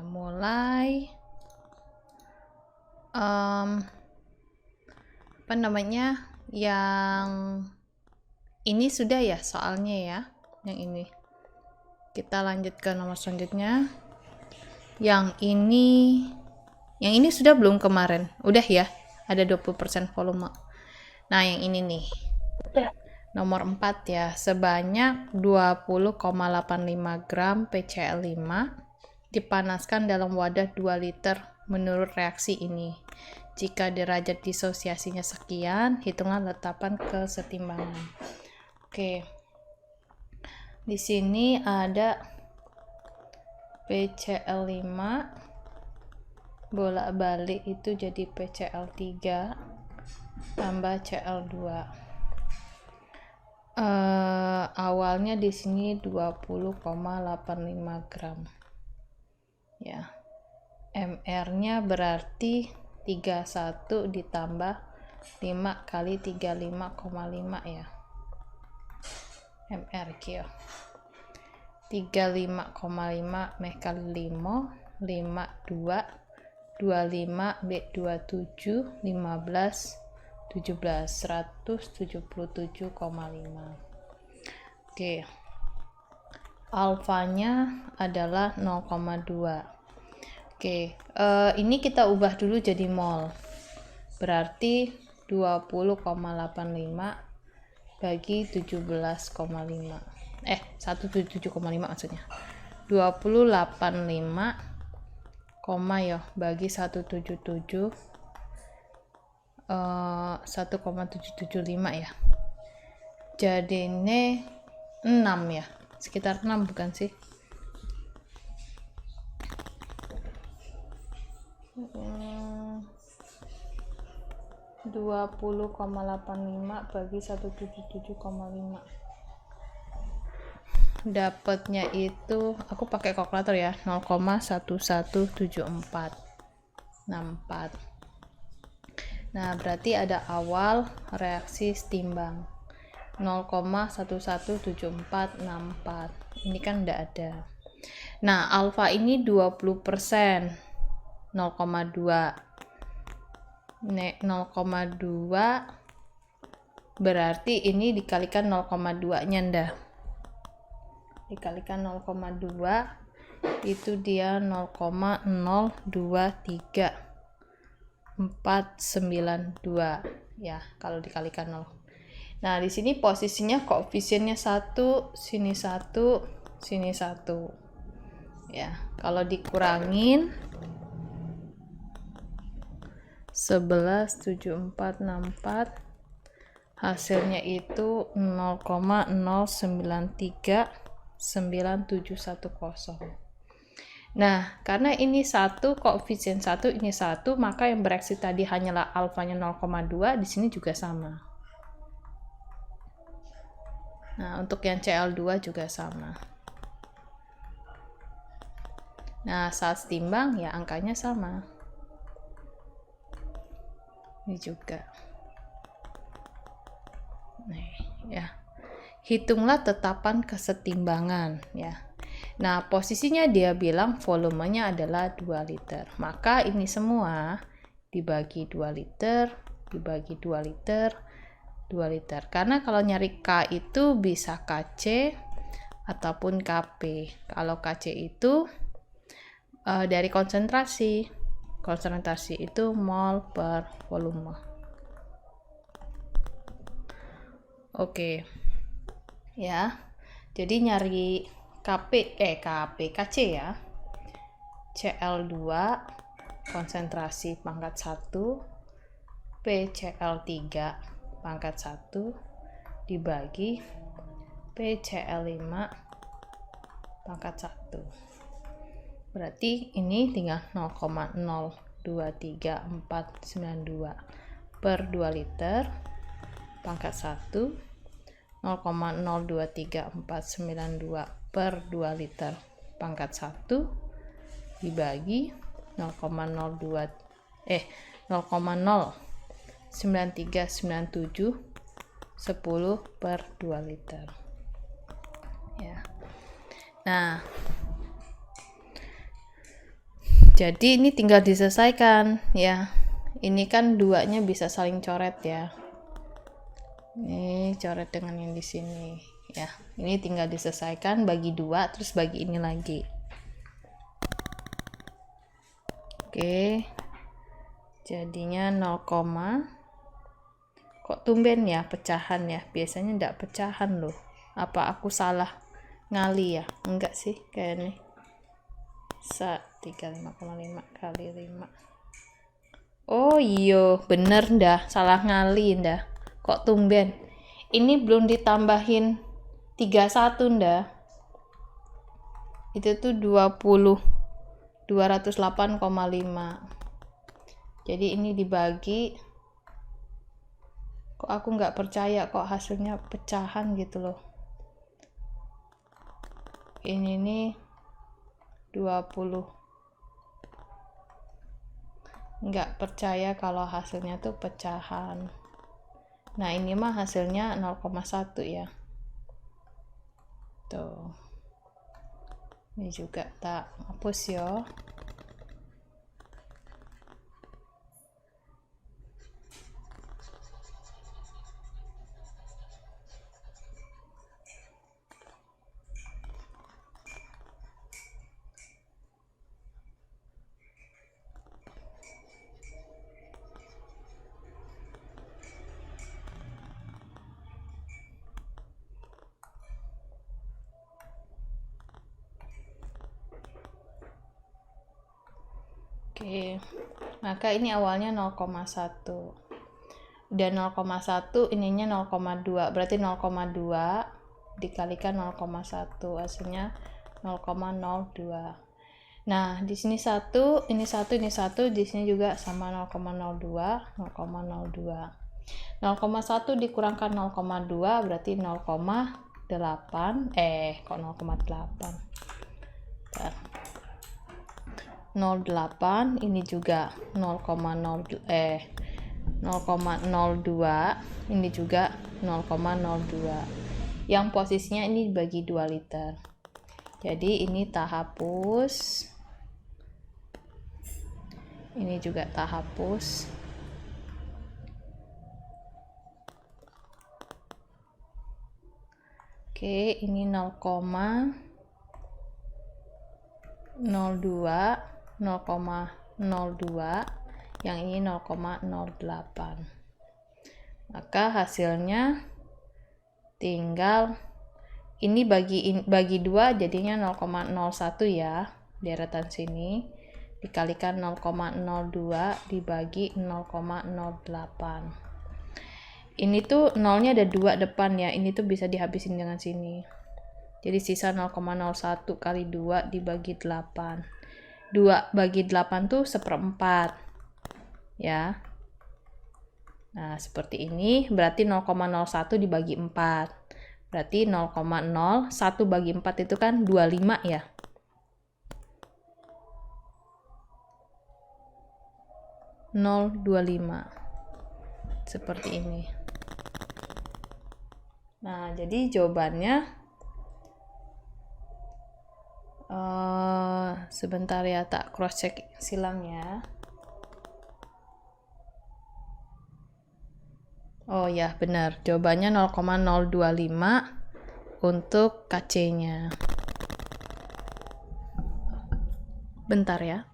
kita mulai. Apa namanya? Yang ini sudah ya soalnya ya. Yang ini. Kita lanjut ke nomor selanjutnya. Yang ini sudah belum kemarin? Udah ya. Ada 20% volume. Nah, yang ini nih. Nomor 4 ya, sebanyak 20,85 gram PCl5 dipanaskan dalam wadah 2 liter menurut reaksi ini. Jika derajat disosiasinya sekian, hitungan letakkan kesetimbangan. Oke. Di sini ada PCl5 bolak-balik itu jadi PCl3 tambah Cl2. Awalnya di sini 20,85 gram ya. MR-nya berarti 31 ditambah 5 kali 35,5 ya. MR kio 35,5 meh kali 5 52 25 B 27 15 17 177,5. Oke. Alfanya adalah 0,2. Oke, ini kita ubah dulu jadi mol. Berarti 20,85 bagi 17,5. 177,5 maksudnya. 20,85 bagi 177 1,775 ya. Jadi ini 6 ya. Sekitar 6 bukan sih? 20,85 bagi 177,5. Dapatnya itu aku pakai kalkulator ya, 0,1174 64. Nah, berarti ada awal reaksi setimbang 0,117464. Ini kan enggak ada. Nah, alfa ini 20%, 0,2. 0,2 berarti ini dikalikan 0,2 nya ndah. Dikalikan 0,2 itu dia 0,023 ya kalau dikalikan 0. Nah, di sini posisinya koefisiennya 1, sini 1, sini 1. Ya, kalau dikurangin 11,7464 hasilnya itu 0,0939710. Nah, karena ini 1, koefisien 1, ini 1, maka yang bereaksi tadi hanyalah alfanya 0,2, di sini juga sama. Nah, untuk yang Cl2 juga sama. Nah, saat setimbang ya angkanya sama. Ini juga. Nih, ya. Hitunglah tetapan kesetimbangan ya. Nah, posisinya dia bilang volumenya adalah 2 liter. Maka ini semua dibagi 2 liter, dibagi 2 liter, 2 liter. Karena kalau nyari K itu bisa KC ataupun KP. Kalau KC itu dari konsentrasi. Konsentrasi itu mol per volume. Oke. Ya. Jadi nyari KC ya. Cl2 konsentrasi pangkat 1 PCl3 pangkat 1 dibagi PCl5 pangkat 1. Berarti ini tinggal 0,023492 per 2 liter pangkat 1 0,023492 per 2 liter pangkat 1 dibagi 0,9397 10 per 2 liter ya. Nah, Jadi ini tinggal diselesaikan ya. Ini kan duanya bisa saling coret ya. Ini coret dengan yang di sini ya. Ini tinggal diselesaikan, bagi 2 terus bagi ini lagi. Oke. Jadinya 0, kok tumben ya pecahan ya, biasanya enggak pecahan loh. Apa aku salah ngali ya? Enggak sih kayaknya. 35,5 kali 5. Oh iya, bener dah, salah ngali dah. Kok tumben? Ini belum ditambahin 31 dah. Itu tuh 208,5. Jadi ini dibagi. Kok aku nggak percaya kok hasilnya pecahan gitu loh. Ini nih 20. Nggak percaya kalau hasilnya tuh pecahan. Nah ini mah hasilnya 0,1 ya. Tuh. Ini juga tak hapus ya. Oke, maka ini awalnya 0,1 dan 0,1 ininya 0,2, berarti 0,2 dikalikan 0,1 hasilnya 0,02. Nah di sini 1, ini 1, ini 1, di sini juga sama 0,02, 0,02. 0,1 dikurangkan 0,2 berarti 0,8. Kok 0,8? 0,8, ini juga 0,02, ini juga 0,02. Yang posisinya ini dibagi 2 liter. Jadi ini tak hapus. Ini juga tak hapus. Oke, ini 0,02, 0,02, yang ini 0,08. Maka hasilnya tinggal ini bagi 2 jadinya 0,01 ya, deretan sini dikalikan 0,02 dibagi 0,08. Ini tuh nolnya ada 2 depan ya, ini tuh bisa dihabisin dengan sini. Jadi sisa 0,01 kali 2 dibagi 8. 2 bagi 8 tuh 1/4 ya. Nah seperti ini, berarti 0,01 dibagi 4, berarti 0,01 bagi 4 itu kan 25 ya. Seperti ini. Nah jadi jawabannya sebentar ya, tak cross check silang ya. Oh ya benar, jawabannya 0,025 untuk KC-nya. Bentar ya.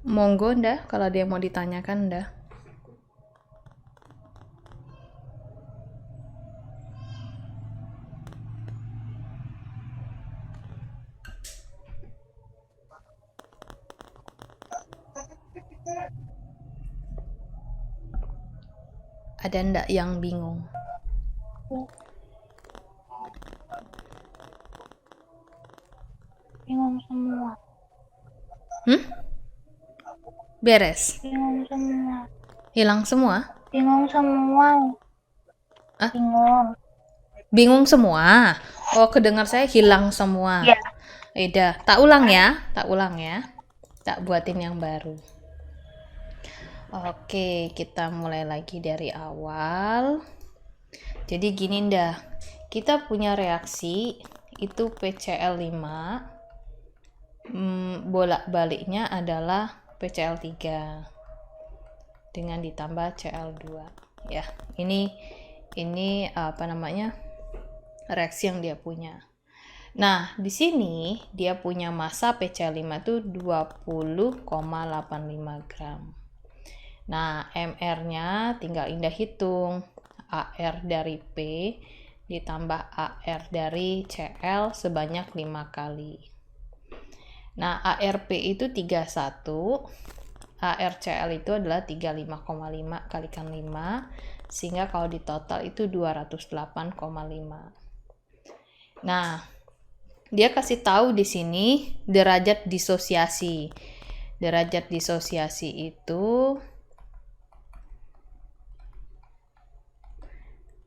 Monggo ndah, kalau dia mau ditanyakan ndah. Ada ndak yang bingung? Bingung semua. Beres? Bingung semua. Hilang semua? Bingung semua. Ah? Bingung semua? Oh, kedengar saya hilang semua. Ya. Tak ulang ya. Tak buatin yang baru. Oke, kita mulai lagi dari awal. Jadi gini ndah, kita punya reaksi itu PCl5, bolak-baliknya adalah PCl3 dengan ditambah Cl2 ya. Ini apa namanya? Reaksi yang dia punya. Nah, di sini dia punya massa PCl5 itu 20,85 gram. Nah, MR-nya tinggal Indah hitung. AR dari P ditambah AR dari Cl sebanyak 5 kali. Nah, ARP itu 31, ARCl itu adalah 35,5 kalikan 5, sehingga kalau di total itu 208,5. Nah, dia kasih tahu di sini derajat disosiasi. Derajat disosiasi itu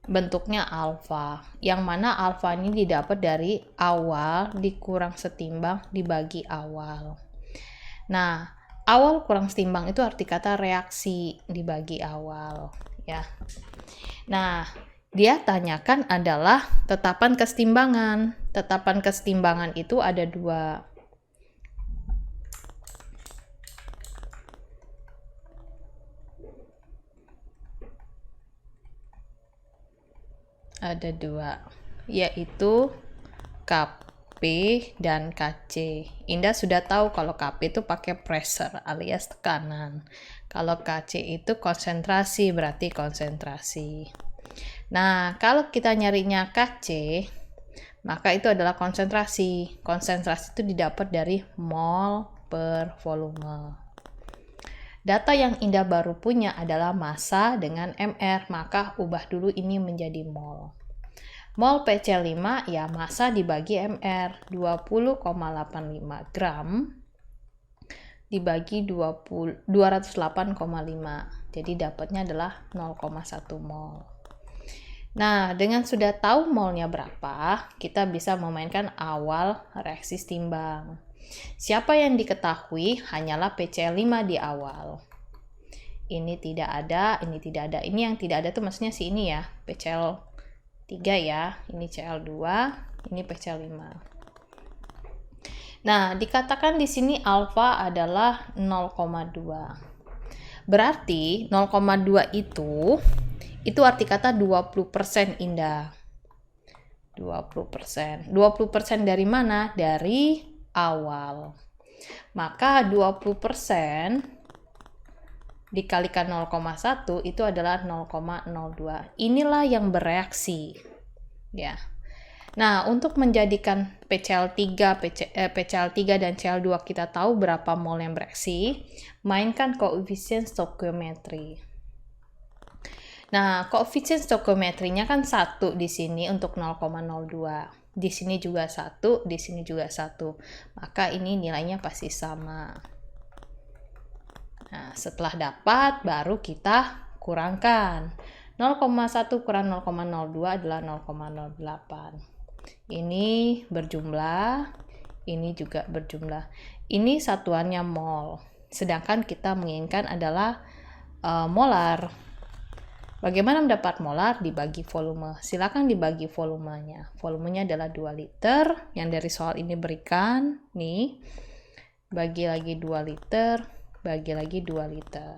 bentuknya alfa, yang mana alfa ini didapat dari awal dikurang setimbang dibagi awal. Nah, awal kurang setimbang itu arti kata reaksi dibagi awal ya. Nah, dia tanyakan adalah tetapan kesetimbangan. Tetapan kesetimbangan itu ada dua. Ada dua, yaitu KP dan KC. Indah sudah tahu kalau KP itu pakai pressure alias tekanan. Kalau KC itu konsentrasi, berarti konsentrasi. Nah, kalau kita nyarinya KC, maka itu adalah konsentrasi. Konsentrasi itu didapat dari mol per volume. Data yang Indah baru punya adalah massa dengan MR, maka ubah dulu ini menjadi mol. Mol PC5 ya massa dibagi MR, 20,85 gram dibagi 208,5. Jadi dapatnya adalah 0,1 mol. Nah, dengan sudah tahu molnya berapa, kita bisa memainkan awal reaksi setimbang. Siapa yang diketahui hanyalah PCl5 di awal. Ini tidak ada, ini tidak ada. Ini yang tidak ada itu maksudnya si ini ya, PCl3 ya. Ini Cl2, ini PCl5. Nah, dikatakan di sini alfa adalah 0,2. Berarti 0,2 itu arti kata 20% Indah. 20%. 20% dari mana? Dari awal. Maka 20% dikalikan 0,1 itu adalah 0,02. Inilah yang bereaksi. Ya. Nah, untuk menjadikan PCl3 dan Cl2 kita tahu berapa mol yang bereaksi, mainkan koefisien stoikiometri. Nah, koefisien stoikiometrinya kan 1 di sini untuk 0,02. Di sini juga 1, di sini juga 1. Maka ini nilainya pasti sama. Nah, setelah dapat baru kita kurangkan. 0,1 kurang 0,02 adalah 0,08. Ini berjumlah, ini juga berjumlah. Ini satuannya mol. Sedangkan kita menginginkan adalah molar. Bagaimana mendapat molar? Dibagi volume. Silakan dibagi volumenya. Volumenya adalah 2 liter. Yang dari soal ini berikan. Nih. Bagi lagi 2 liter. Bagi lagi 2 liter.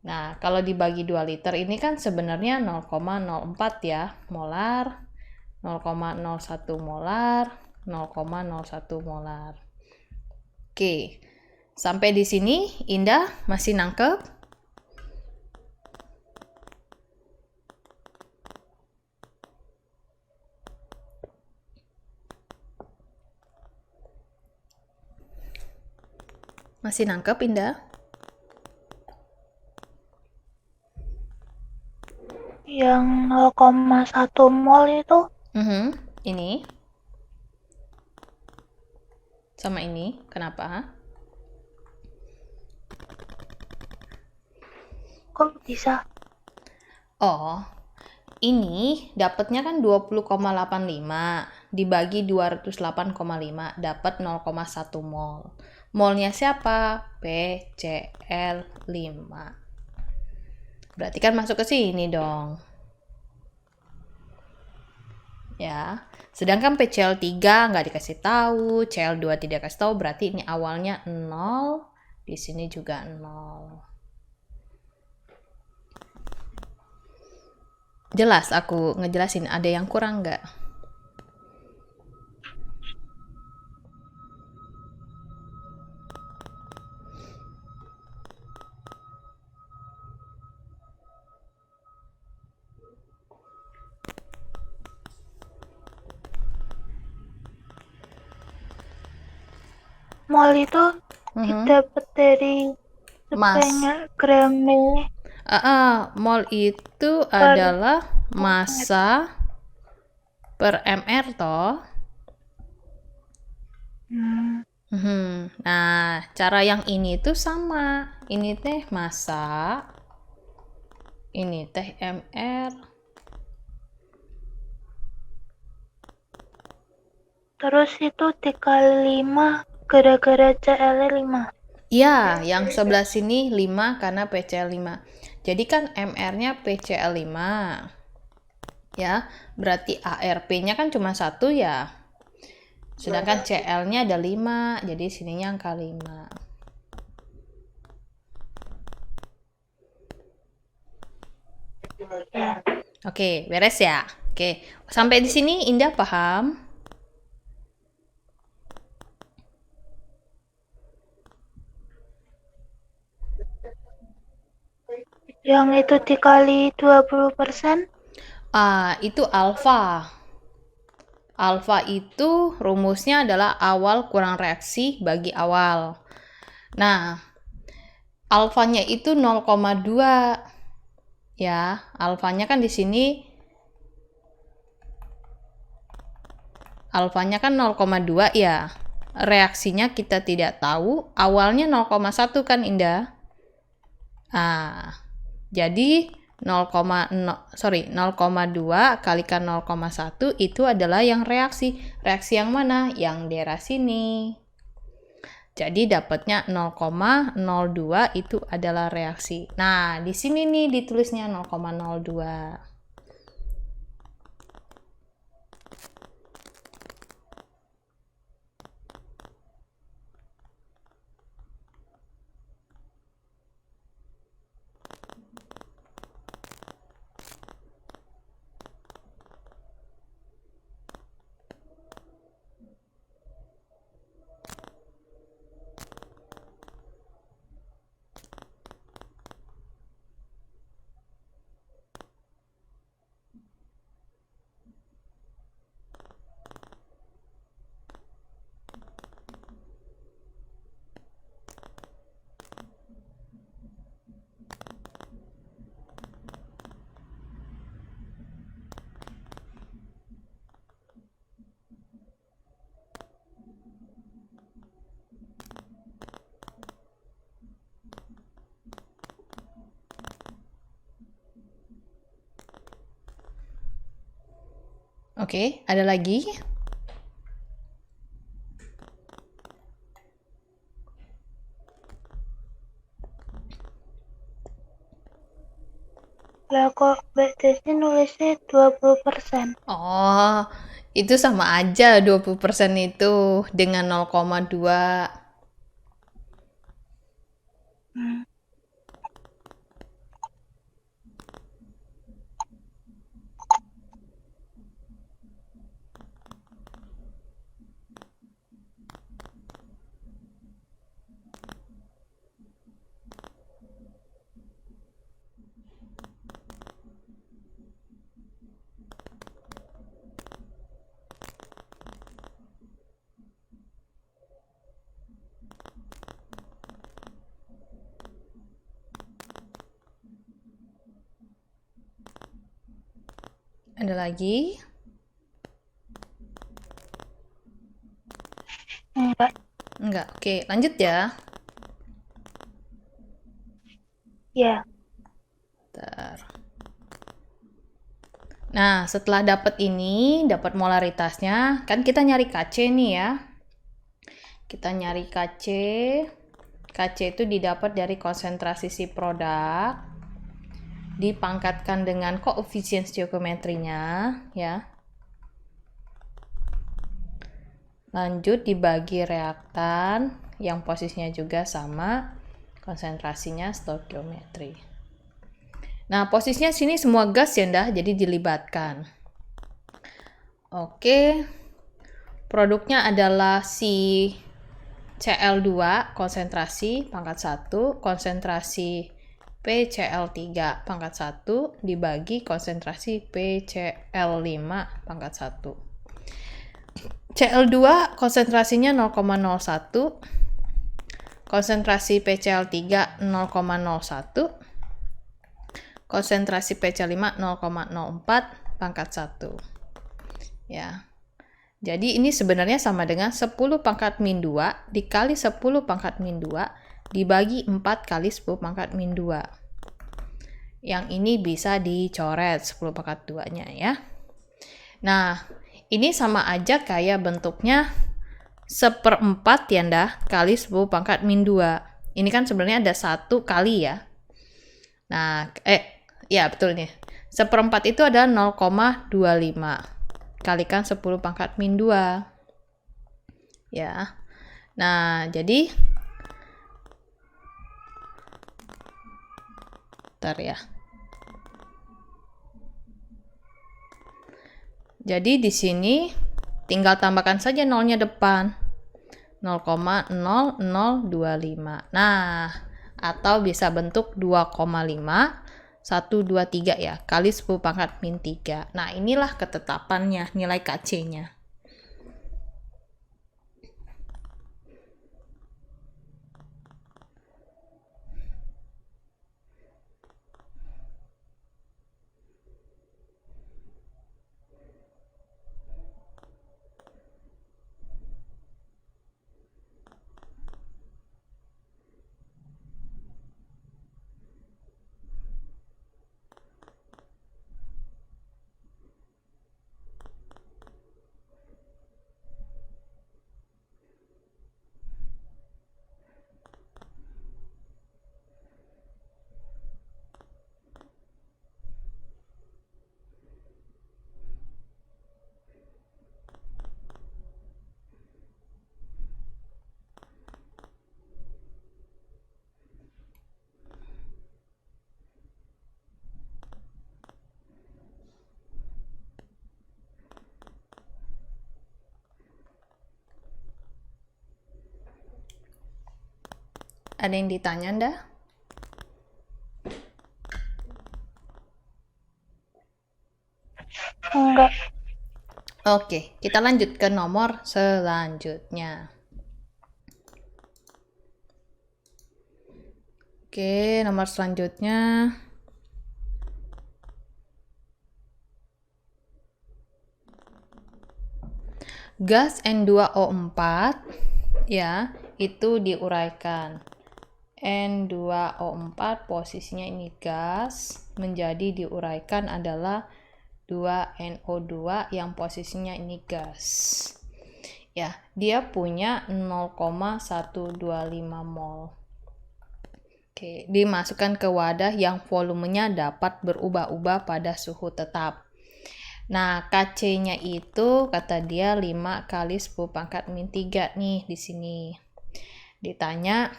Nah, kalau dibagi 2 liter ini kan sebenarnya 0,04 ya. Molar. 0,01 molar. 0,01 molar. Oke. Sampai di sini Indah masih nangkep? Masih nangkep, Indah? Yang 0,1 mol itu Ini. Sama ini. Kenapa? kok bisa? Oh, ini dapatnya kan 20,85. dibagi 208,5 dapat 0,1 mol. Molnya siapa? PCl5. Berarti kan masuk ke sini dong. Ya. Sedangkan PCl3 nggak dikasih tahu, Cl2 tidak kasih tahu, berarti ini awalnya 0, di sini juga 0. Jelas aku ngejelasin, ada yang kurang nggak? Mol itu didapat dari gram mili mol itu per adalah massa per mr toh. Nah, cara yang ini tuh sama. Ini teh massa, ini teh mr. Terus itu dikali 5 gara-gara Cl5. Ya, yang sebelah sini 5 karena PCl5. Jadi kan mr-nya PCl5. Ya, berarti ARP-nya kan cuma 1 ya. Sedangkan Cl-nya ada 5, jadi sininya angka 5. Oke, beres ya? Oke, sampai di sini Indah paham? Yang itu dikali 20%? Itu alfa. Alfa itu rumusnya adalah awal kurang reaksi bagi awal. Nah, alfanya itu 0,2. Ya, alfanya kan di sini alfanya kan 0,2 ya. Reaksinya kita tidak tahu, awalnya 0,1 kan Indah. Jadi 0,2 kalikan 0,1 itu adalah yang reaksi. Reaksi yang mana? Yang daerah sini. Jadi dapatnya 0,02 itu adalah reaksi. Nah, di sini nih ditulisnya 0,02. Oke, ada lagi? Lah kok Mbak Desi nulisnya 20%? Oh, itu sama aja 20% itu dengan 0,2. Ada lagi? Enggak. Oke, lanjut ya. Ya. Bentar. Nah, setelah dapat ini, dapat molaritasnya, kan kita nyari Kc nih ya. Kita nyari Kc. Kc itu didapat dari konsentrasi si produk, dipangkatkan dengan koefisien stoikiometrinya, ya. Lanjut dibagi reaktan yang posisinya juga sama, konsentrasinya stoikiometri. Nah, posisinya sini semua gas ya, ndah, jadi dilibatkan. Oke. Produknya adalah si Cl2 konsentrasi pangkat 1, konsentrasi PCl3 pangkat 1 dibagi konsentrasi PCl5 pangkat 1. Cl2 konsentrasinya 0,01, konsentrasi PCl3 0,01, konsentrasi PC5 0,04 pangkat 1. Ya. Jadi ini sebenarnya sama dengan 10 pangkat min 2 dikali 10 pangkat min 2 dibagi 4 kali 10 pangkat min 2. Yang ini bisa dicoret 10 pangkat 2-nya ya. Nah, ini sama aja kayak bentuknya 1/4 ya ndah kali 10 pangkat min 2. Ini kan sebenarnya ada 1 kali ya. Nah, ya betul nih. 1/4 itu adalah 0,25. Kalikan 10 pangkat min 2. Ya. Nah, jadi bentar ya. Jadi di sini tinggal tambahkan saja nolnya depan. 0,0025. Nah, atau bisa bentuk 2,5 123 ya, kali 10 pangkat min 3. Nah, inilah ketetapannya, nilai Kc-nya. Ada yang ditanya ndak? Enggak. Oke, kita lanjut ke nomor selanjutnya. Oke, nomor selanjutnya. Gas N2O4 ya, itu diuraikan. N2O4 posisinya ini gas, menjadi diuraikan adalah 2NO2 yang posisinya ini gas. Ya, dia punya 0,125 mol. Oke, dimasukkan ke wadah yang volumenya dapat berubah-ubah pada suhu tetap. Nah, Kc-nya itu kata dia 5 kali 10 pangkat min 3 nih di sini. Ditanya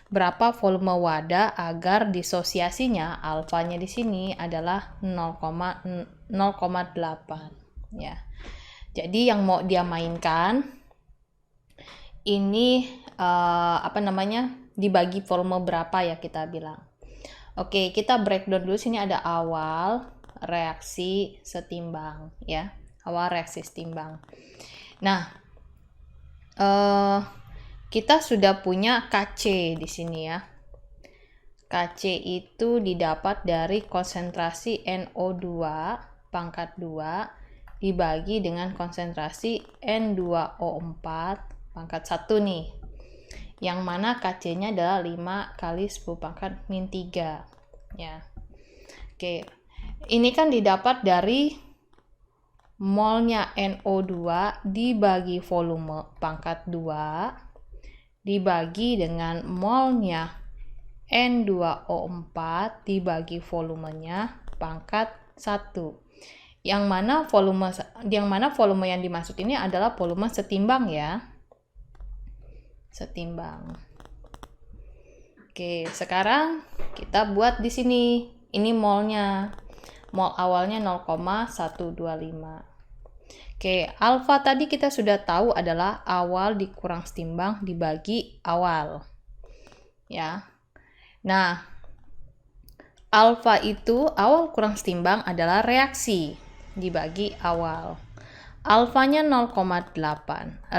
berapa volume wadah agar disosiasinya alfanya di sini adalah 0,8 ya. Jadi yang mau dia mainkan ini dibagi volume berapa ya kita bilang. Oke, kita breakdown dulu. Sini ada awal reaksi setimbang ya. Awal reaksi setimbang. Nah, kita sudah punya Kc di sini ya. Kc itu didapat dari konsentrasi NO2 pangkat 2 dibagi dengan konsentrasi N2O4 pangkat 1 nih. Yang mana Kc-nya adalah 5 kali 10 pangkat min 3 ya. Oke. Ini kan didapat dari molnya NO2 dibagi volume pangkat 2 dibagi dengan molnya N2O4 dibagi volumenya pangkat 1. Yang mana volume yang dimaksud ini adalah volume setimbang ya. Setimbang. Oke, sekarang kita buat di sini. Ini molnya. Mol awalnya 0,125. Oke, alfa tadi kita sudah tahu adalah awal dikurang setimbang dibagi awal. Ya. Nah, alfa itu awal kurang setimbang adalah reaksi dibagi awal. Alfanya 0,8.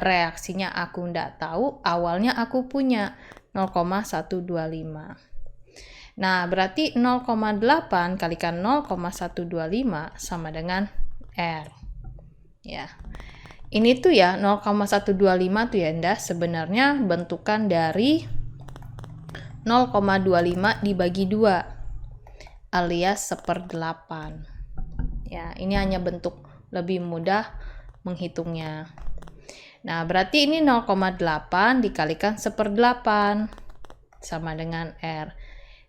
Reaksinya aku nggak tahu, awalnya aku punya 0,125. Nah, berarti 0,8 kalikan 0,125 sama dengan R. Ya. Ini tuh ya 0,125 tuh ya Anda sebenarnya bentukan dari 0,25 dibagi 2 alias 1/8. Ya, ini hanya bentuk lebih mudah menghitungnya. Nah, berarti ini 0,8 dikalikan 1/8 sama dengan R.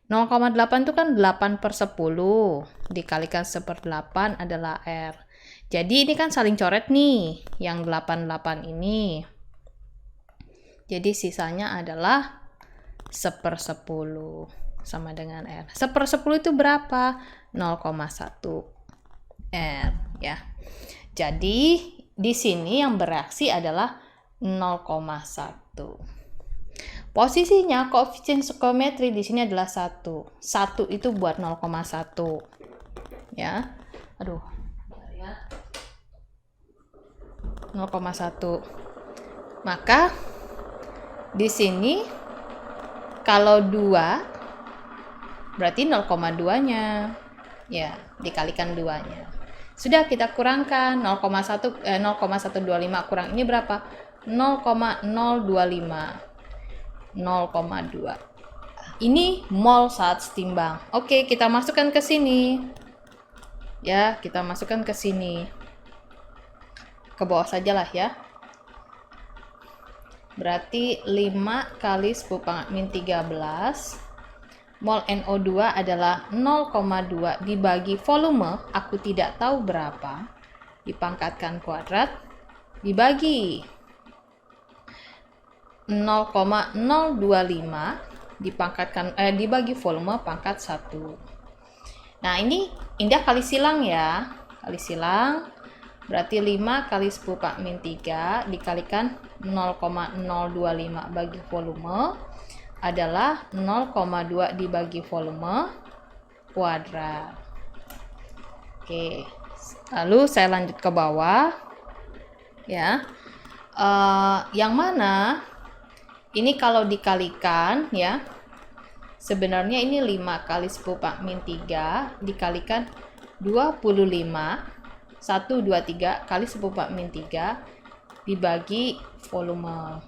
0,8 itu kan 8/10 dikalikan 1/8 adalah R. Jadi ini kan saling coret nih, yang 88 ini. Jadi sisanya adalah 1/10 sama dengan R. 1/10 itu berapa? 0,1 R ya. Jadi di sini yang bereaksi adalah 0,1. Posisinya koefisien stoikiometri di sini adalah 1. 1 itu buat 0,1. Ya. Aduh. 0,1. Maka di sini kalau 2 berarti 0,2-nya. Ya, dikalikan 2-nya. Sudah kita kurangkan 0,125 kurang ini berapa? 0,025. 0,2. Ini mol saat setimbang. Oke, kita masukkan ke sini. Ya, kita masukkan ke sini. Ke bawah sajalah ya. Berarti 5 kali 10⁻13 mol NO2 adalah 0,2 dibagi volume, aku tidak tahu berapa, dipangkatkan kuadrat, dibagi 0,025 dibagi volume pangkat 1. Nah, ini Indah kali silang ya. Kali silang berarti 5 kali 10⁻3 dikalikan 0,025 bagi volume adalah 0,2 dibagi volume kuadrat. Oke. Lalu saya lanjut ke bawah. Ya. Yang mana ini kalau dikalikan ya, sebenarnya ini 5 kali 10⁻3 dikalikan 25, 1, 2, 3 kali 10⁻3 dibagi volume.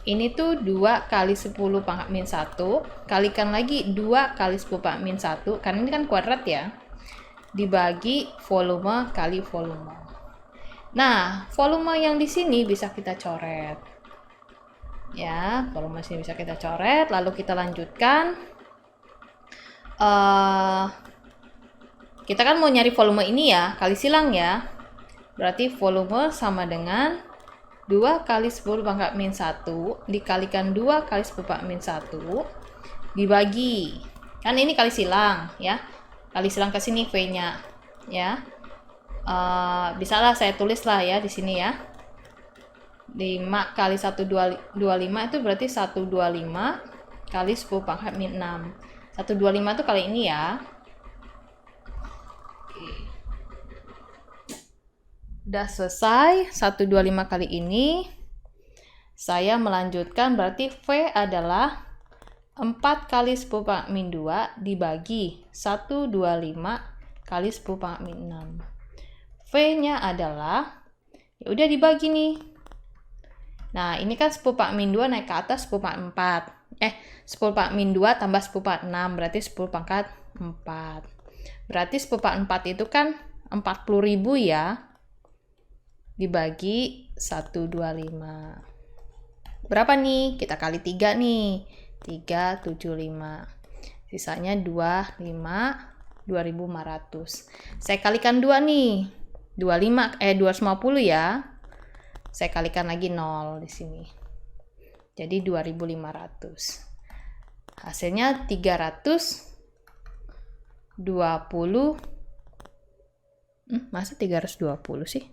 Ini tuh 2 kali 10⁻1, kalikan lagi 2 kali 10⁻1, karena ini kan kuadrat ya, dibagi volume kali volume. Nah, volume yang di sini bisa kita coret. Ya, volume sini bisa kita coret, lalu kita lanjutkan. Kita kan mau nyari volume ini ya, kali silang ya. Berarti volume sama dengan 2 kali 10⁻1 dikalikan 2 kali 10⁻1 dibagi. Kan ini kali silang ya. Kali silang ke sini V-nya ya. Bisalah saya tulis lah ya di sini ya. 5 kali 125 itu berarti 125 kali 10⁻6. 125 itu kali ini ya. Oke. Udah selesai 125 kali ini. Saya melanjutkan berarti V adalah 4 kali 10⁻2 dibagi 125 kali 10⁻6. V-nya adalah ya udah dibagi nih. Nah, ini kan 10⁻2 naik ke atas 10⁻4. 10⁻2 tambah 10⁻6 berarti 10⁻4. Berarti 10⁻4 itu kan 40.000 ya. dibagi 125. Berapa nih? Kita kali 3 nih. 375. Sisanya 2500. Saya kalikan 2 nih. 250 ya. Saya kalikan lagi 0 di sini. Jadi 2500. Hasilnya 320. Masa 320 sih?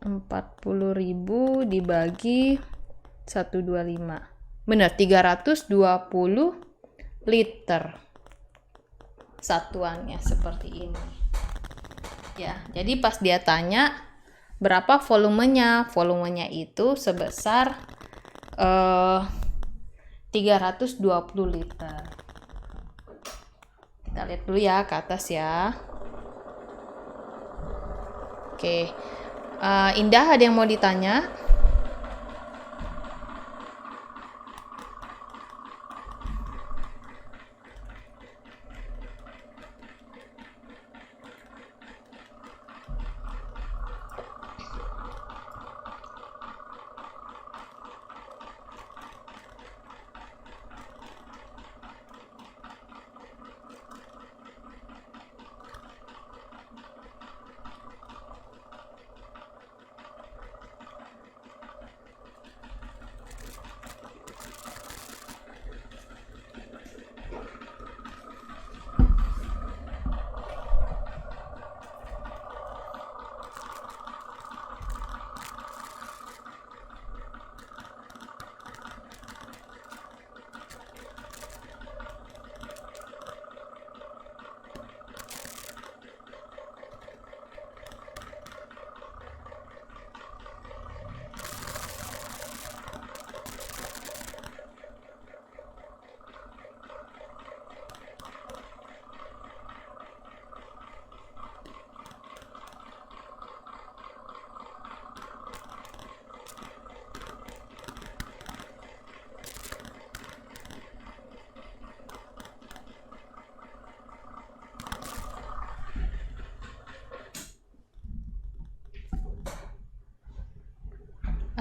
40.000 dibagi 125. Benar, 320 liter. Satuannya seperti ini. Ya, jadi pas dia tanya berapa volumenya? Volumenya itu sebesar 320 liter. Kita lihat dulu ya ke atas ya. Oke. Indah, ada yang mau ditanya?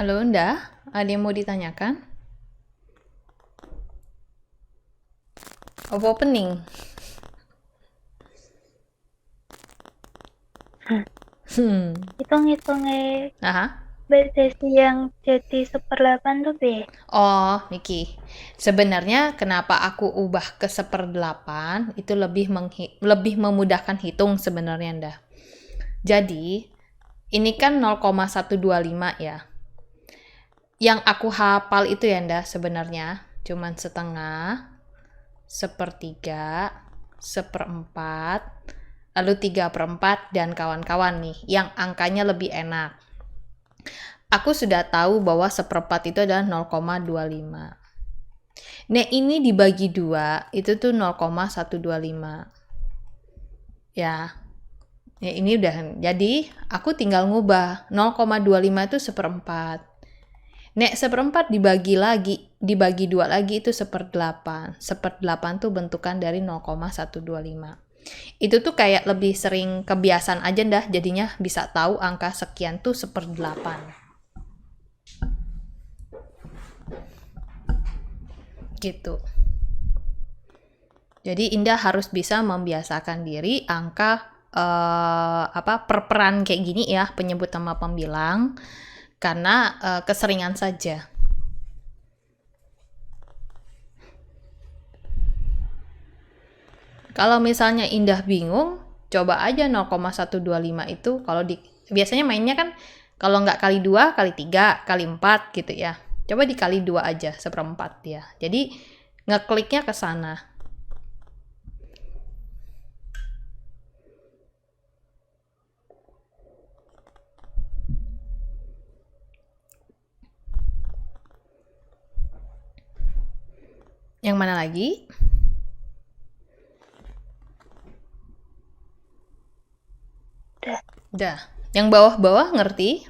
Halo, Indah, ada yang mau ditanyakan? Opening. Hitung-hitungnya Aha. BTC yang jadi 1/8 tuh, Be. Oh, Miki. Sebenarnya kenapa aku ubah ke 1/8 itu lebih memudahkan hitung sebenarnya, Indah. Jadi, ini kan 0,125 ya. Yang aku hafal itu ya, Indah, sebenarnya cuman setengah, 1/3, 1/4, lalu 3/4 dan kawan-kawan nih, yang angkanya lebih enak. Aku sudah tahu bahwa 1/4 itu adalah 0,25. Nah, ini dibagi 2, itu tuh 0,125. Ya, ini udah. Jadi, aku tinggal ngubah. 0,25 itu 1/4. Nek 1/4 dibagi 2 lagi itu 1/8. 1/8 tuh bentukan dari 0,125. Itu tuh kayak lebih sering kebiasaan aja dah, jadinya bisa tahu angka sekian tuh 1/8. Gitu. Jadi Indah harus bisa membiasakan diri angka perperan kayak gini ya, penyebut nama pembilang, karena keseringan saja. Kalau misalnya Indah bingung, coba aja 0,125 itu biasanya mainnya kan kalau nggak kali 2, kali 3, kali 4 gitu ya. Coba dikali 2 aja, 1/4 ya. Jadi ngekliknya ke sana. Yang mana lagi? Udah. Yang bawah-bawah ngerti?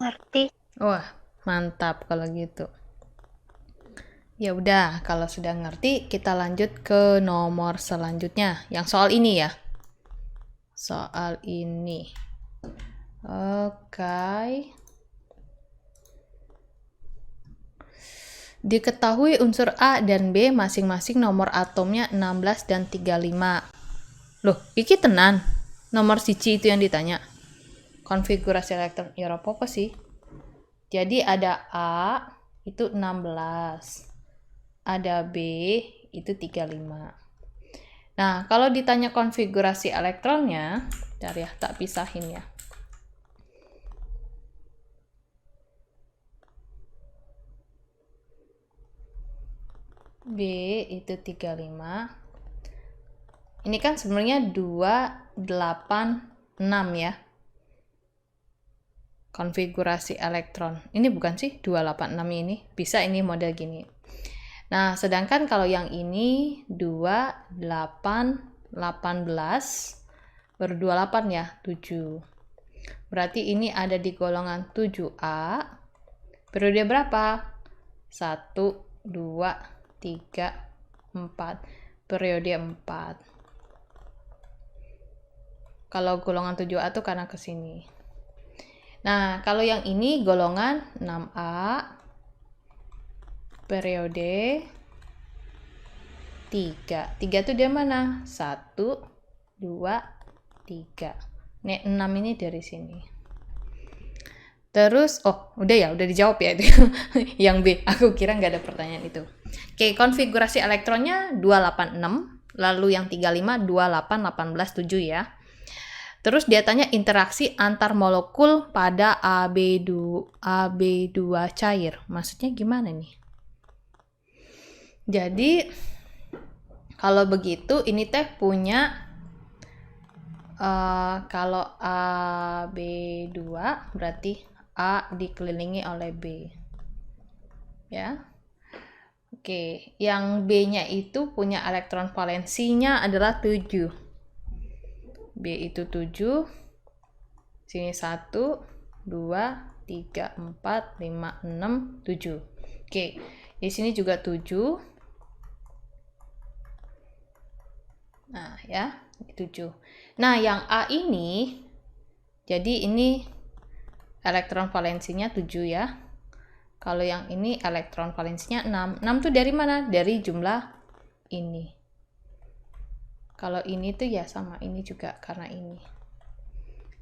Ngerti? Wah, mantap kalau gitu. Ya udah, kalau sudah ngerti, kita lanjut ke nomor selanjutnya. Yang soal ini ya. Soal ini. Oke. Diketahui unsur A dan B masing-masing nomor atomnya 16 dan 35. Loh, iki tenan. Nomor siji itu yang ditanya. Konfigurasi elektron. Ya apa sih? Jadi ada A itu 16. Ada B itu 35. Nah, kalau ditanya konfigurasi elektronnya, bentar ya, tak pisahin ya. B itu 35. Ini kan sebenarnya 286 ya. Konfigurasi elektron. Ini bukan sih 286 ini. Bisa ini model gini. Nah, sedangkan kalau yang ini 28, 18, baru 28 ya, 7. Berarti ini ada di golongan 7A. Periode berapa? 1, 2, 3, 4. Periode 4. Kalau golongan 7A itu karena ke sini. Nah, kalau yang ini golongan 6A. Periode 3. 3 itu dari mana? 1, 2, 3. Nek 6 ini dari sini. Terus, udah dijawab ya itu. Yang B, aku kira nggak ada pertanyaan itu. Oke, konfigurasi elektronnya 286, lalu yang 35, 28, 18, 7 ya. Terus dia tanya interaksi antar molekul pada AB2 cair. Maksudnya gimana nih? Jadi, kalau begitu, ini teh punya, kalau AB2, berarti A dikelilingi oleh B. Ya. Oke, yang B-nya itu punya elektron valensinya adalah 7. B itu 7. Sini 1, 2, 3, 4, 5, 6, 7. Oke, di sini juga 7. Nah, ya, 7. Nah, yang A ini, jadi ini elektron valensinya 7 ya. Kalau yang ini elektron valensinya 6. 6 tuh dari mana? Dari jumlah ini. Kalau ini tuh ya sama ini juga karena ini.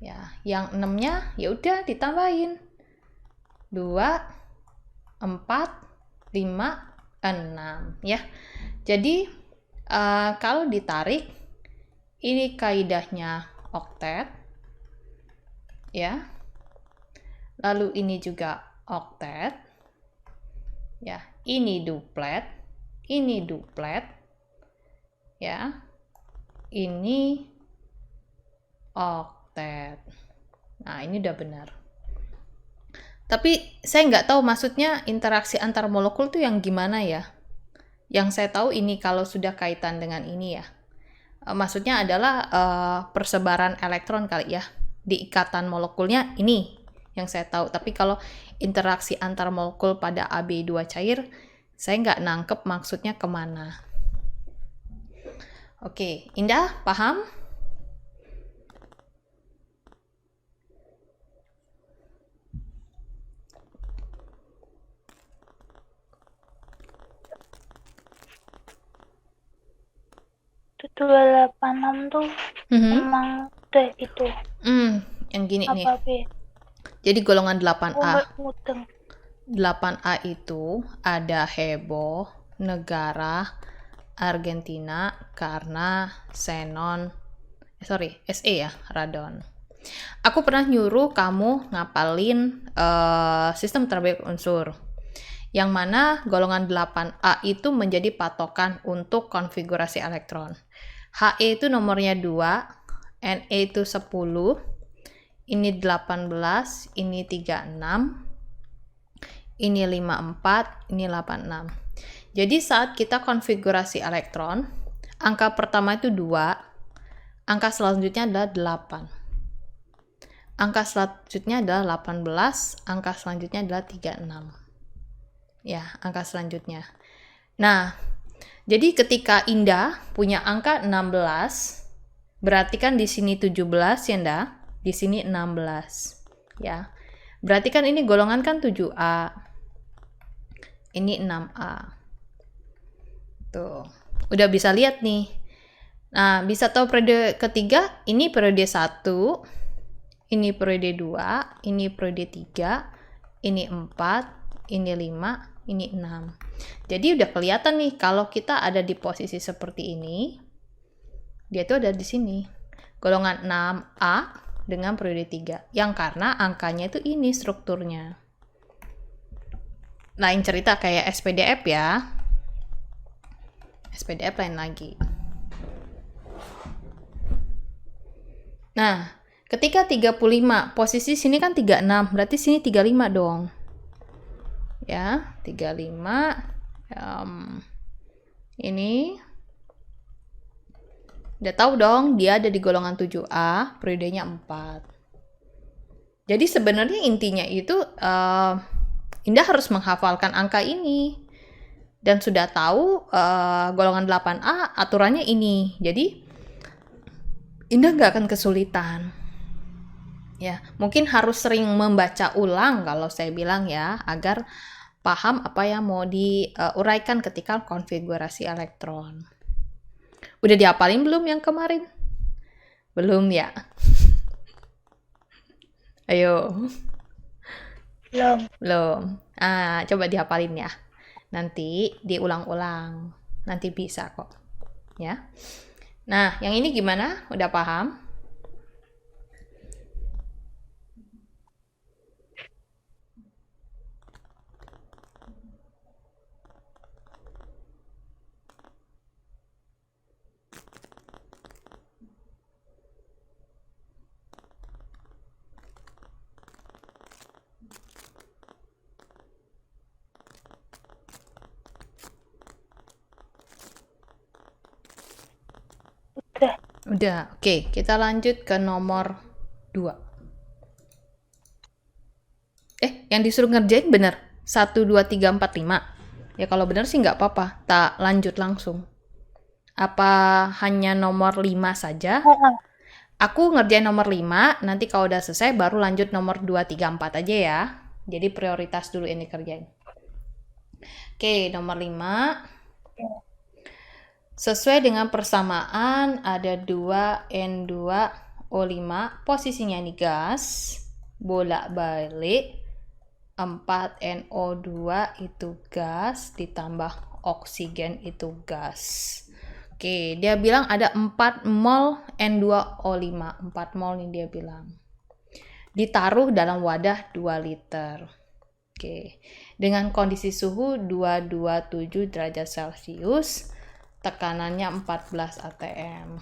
Ya, yang 6-nya ya udah ditambahin. 2, 4, 5, 6 ya. Jadi kalau ditarik, ini kaidahnya oktet, ya. Lalu ini juga oktet, ya. Ini duplet, ya. Ini oktet. Nah, ini udah benar. Tapi saya nggak tahu maksudnya interaksi antar molekul tuh yang gimana ya. Yang saya tahu ini kalau sudah kaitan dengan ini ya. Maksudnya adalah persebaran elektron kali ya. Di ikatan molekulnya ini yang saya tahu. Tapi kalau interaksi antar molekul pada AB2 cair, saya nggak nangkep maksudnya kemana. Oke, Indah, paham? Itu 286 tuh emang udah gitu. Yang gini nih. Apa B? Jadi golongan 8A. Mudeng. 8A itu ada heboh, negara, Argentina karena xenon, SE ya, radon. Aku pernah nyuruh kamu ngapalin sistem terbaik unsur. Yang mana golongan 8A itu menjadi patokan untuk konfigurasi elektron. He itu nomornya 2, Ne itu 10, ini 18, ini 36, ini 54, ini 86. Jadi saat kita konfigurasi elektron, angka pertama itu 2, angka selanjutnya adalah 8. angka selanjutnya adalah 18, angka selanjutnya adalah 36. Ya, angka selanjutnya. Nah, jadi ketika Indah punya angka 16, berarti kan di sini 17 ya, Indah? Di sini 16. Ya. Berarti kan ini golongan kan 7A. Ini 6A. Tuh. Udah bisa lihat nih. Nah, bisa tahu periode ketiga, ini periode 1, ini periode 2, ini periode 3, ini 4, ini 5, ini 6. Jadi udah kelihatan nih kalau kita ada di posisi seperti ini, dia tuh ada di sini. Golongan 6A dengan periode 3. Yang karena angkanya itu ini strukturnya. Lain cerita kayak SPDF ya. SPDF lain lagi. Nah, ketika 35, posisi sini kan 36, berarti sini 35 dong. Ya, 35. Ini udah tahu dong, dia ada di golongan 7A, periodenya 4. Jadi sebenarnya intinya itu Indah harus menghafalkan angka ini. Dan sudah tahu golongan 8A aturannya ini. Jadi Indah nggak akan kesulitan. Ya, mungkin harus sering membaca ulang kalau saya bilang ya, agar paham apa yang mau diuraikan ketika konfigurasi elektron. Udah dihafalin belum yang kemarin? Belum ya? Ayo. Belum. Coba dihafalin ya. Nanti diulang-ulang. Nanti bisa kok. Ya. Nah, yang ini gimana? Udah paham? Udah. Oke, kita lanjut ke nomor 2. Yang disuruh ngerjain bener 1, 2, 3, 4, 5. Ya kalau bener sih nggak apa-apa, tak lanjut langsung. Apa hanya nomor 5 saja? Aku ngerjain nomor 5, nanti kalau udah selesai baru lanjut nomor 2, 3, 4 aja ya. Jadi prioritas dulu ini kerjain. Oke, nomor 5. Sesuai dengan persamaan ada 2N2O5, posisinya ini gas, bolak-balik 4NO2 itu gas, ditambah oksigen itu gas. Oke, dia bilang ada 4 mol N2O5, 4 mol nih dia bilang. Ditaruh dalam wadah 2 liter. Oke, dengan kondisi suhu 227 derajat Celcius, tekanannya 14 atm.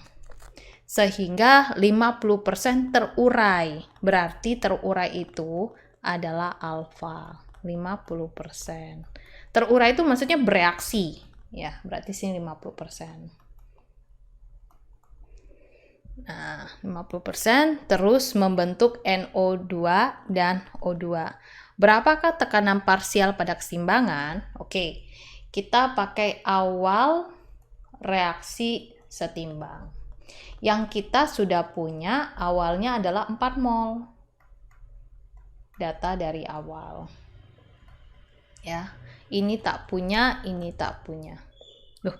Sehingga 50% terurai. Berarti terurai itu adalah alfa. 50%. Terurai itu maksudnya bereaksi. Ya, berarti sini 50%. Nah, 50% terus membentuk NO2 dan O2. Berapakah tekanan parsial pada keseimbangan? Oke, kita pakai awal reaksi setimbang. Yang kita sudah punya awalnya adalah 4 mol. Data dari awal. Ya, ini tak punya, ini tak punya. Loh.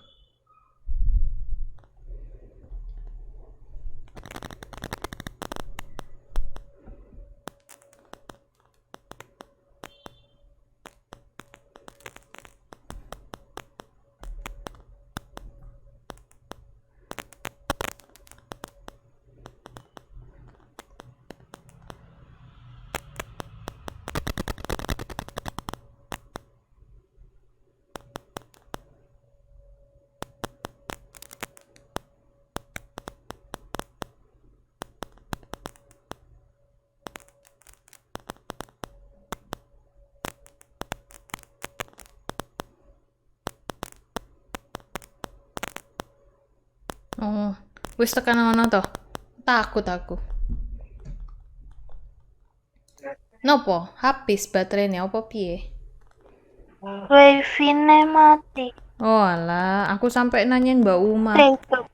Oh, wis tekan mana toh? Takut aku. Nopo? Habis baterainya apa piye? Wifi-ne mati. Oh alah, aku sampai nanyain Mbak Uma. Hidup.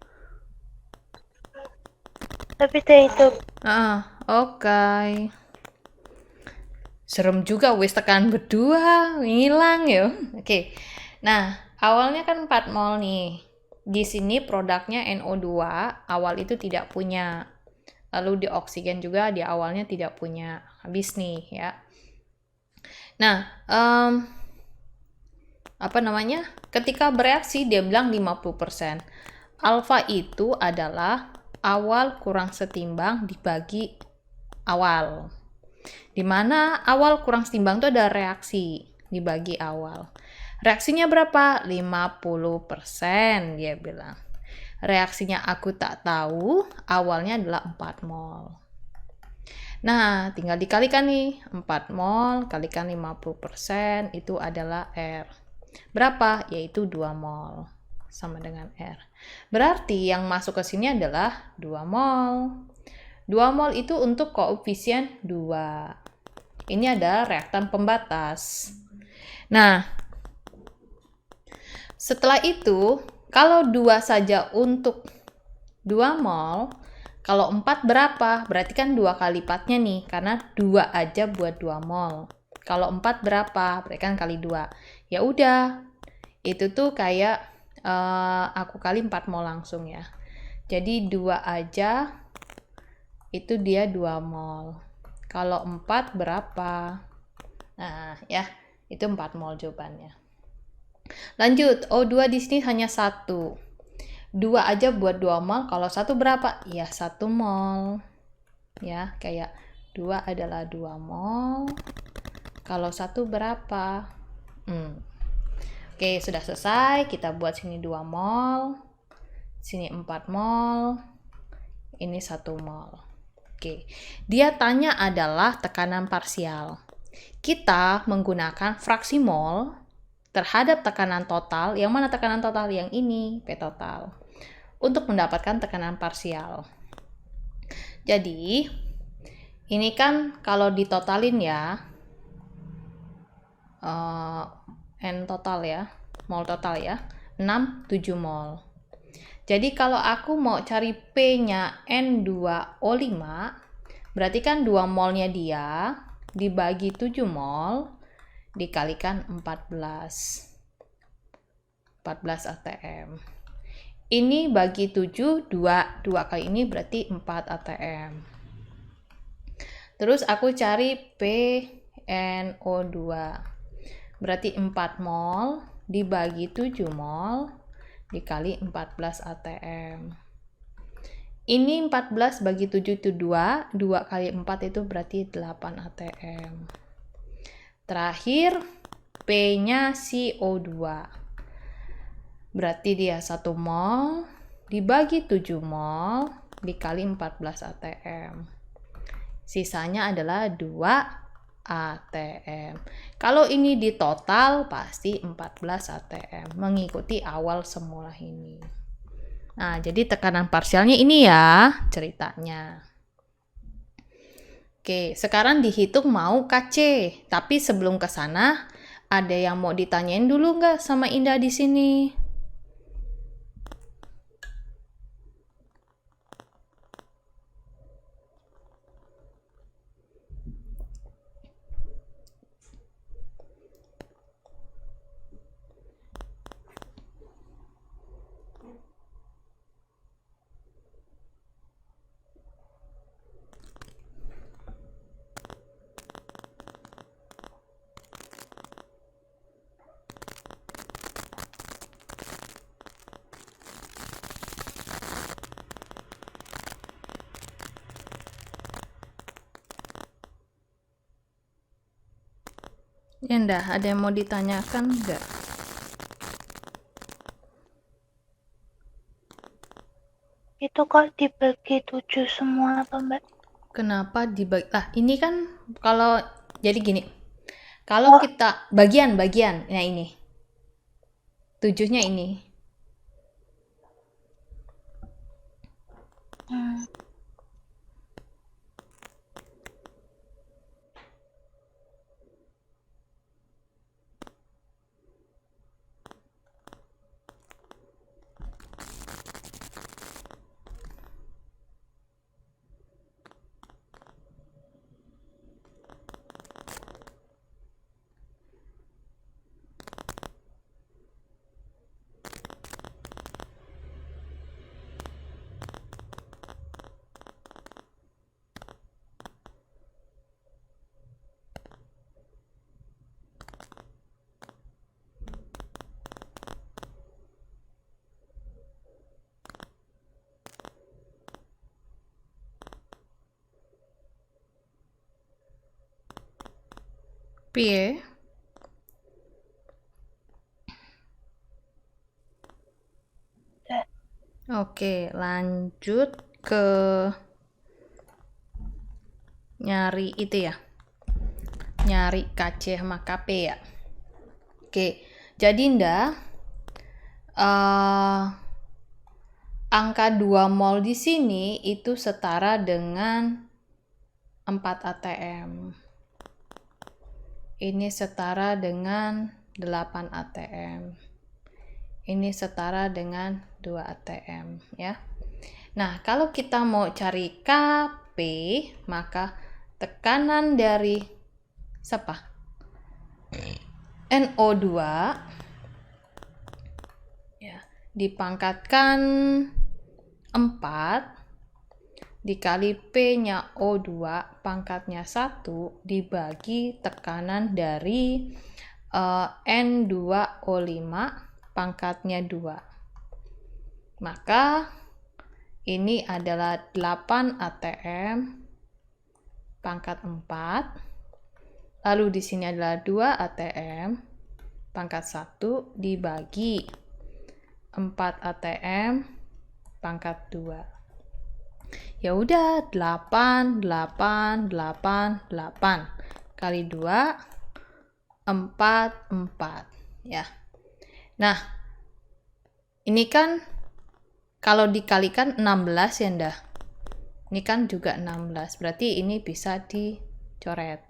Tapi dia hidup. Oke. Serem juga wis tekan berdua, ngilang ya. Oke. Nah, awalnya kan 4 mol nih. Di sini produknya NO2, awal itu tidak punya. Lalu di oksigen juga di awalnya tidak punya. Habis nih ya. Nah, apa namanya? Ketika bereaksi dia bilang 50%. Alfa itu adalah awal kurang setimbang dibagi awal. Dimana awal kurang setimbang itu ada reaksi dibagi awal. Reaksinya berapa? 50% dia bilang. Reaksinya aku tak tahu, awalnya adalah 4 mol. Nah, tinggal dikalikan nih, 4 mol kalikan 50% itu adalah R. Berapa? Yaitu 2 mol. Sama dengan R. Berarti yang masuk ke sini adalah 2 mol. 2 mol itu untuk koefisien 2. Ini ada reaktan pembatas. Nah, setelah itu, kalau 2 saja untuk 2 mol, kalau 4 berapa? Berarti kan 2 kali lipatnya nih, karena 2 aja buat 2 mol. Kalau 4 berapa? Berarti kan kali 2. Ya udah, itu tuh kayak aku kali 4 mol langsung ya. Jadi 2 aja, itu dia 2 mol. Kalau 4 berapa? Nah, ya, itu 4 mol jawabannya. Lanjut, O2 di sini hanya 1. 2 aja buat 2 mol, kalau 1 berapa? Ya, 1 mol. Ya, kayak 2 adalah 2 mol. Kalau 1 berapa? Oke, sudah selesai. Kita buat sini 2 mol. Sini 4 mol. Ini 1 mol. Oke, dia tanya adalah tekanan parsial. Kita menggunakan fraksi mol terhadap tekanan total. Yang mana tekanan total? Yang ini, P total. Untuk mendapatkan tekanan parsial. Jadi, ini kan kalau ditotalin ya, N total ya, mol total ya, 6, 7 mol. Jadi kalau aku mau cari P-nya N2O5, berarti kan 2 molnya dia dibagi 7 mol dikalikan 14 atm. Ini bagi 7, 2 kali ini berarti 4 atm. Terus aku cari PNO2. Berarti 4 mol dibagi 7 mol dikali 14 atm. Ini 14 bagi 7 itu 2. 2 kali 4 itu berarti 8 atm. Terakhir, P-nya CO2. Berarti dia 1 mol dibagi 7 mol dikali 14 atm. Sisanya adalah 2 atm. Kalau ini di total pasti 14 atm, mengikuti awal semula ini. Nah, jadi tekanan parsialnya ini ya ceritanya. Oke, sekarang dihitung mau KC. Tapi sebelum ke sana, ada yang mau ditanyain dulu nggak sama Indah di sini? Ya Indah, ada yang mau ditanyakan nggak? Itu kok dibagi 7 semua apa Mbak? Kenapa dibagi? Ini kan kalau jadi gini. Kalau kita bagian, nah ini. 7-nya ini. Piye? Oke, lanjut ke nyari itu ya. Nyari KC sama KP ya. Oke, jadi ndak angka 2 mol di sini itu setara dengan 4 ATM. Ini setara dengan 8 ATM. Ini setara dengan 2 ATM ya. Nah, kalau kita mau cari KP, maka tekanan dari siapa? NO2 ya, dipangkatkan 4 dikali P-nya O2 pangkatnya 1 dibagi tekanan dari N2O5 pangkatnya 2. Maka ini adalah 8 ATM pangkat 4. Lalu di sini adalah 2 ATM pangkat 1 dibagi 4 ATM pangkat 2. Ya udah 8 kali 2 4 ya. Nah, ini kan kalau dikalikan 16 ya ndah. Ini kan juga 16, berarti ini bisa dicoret.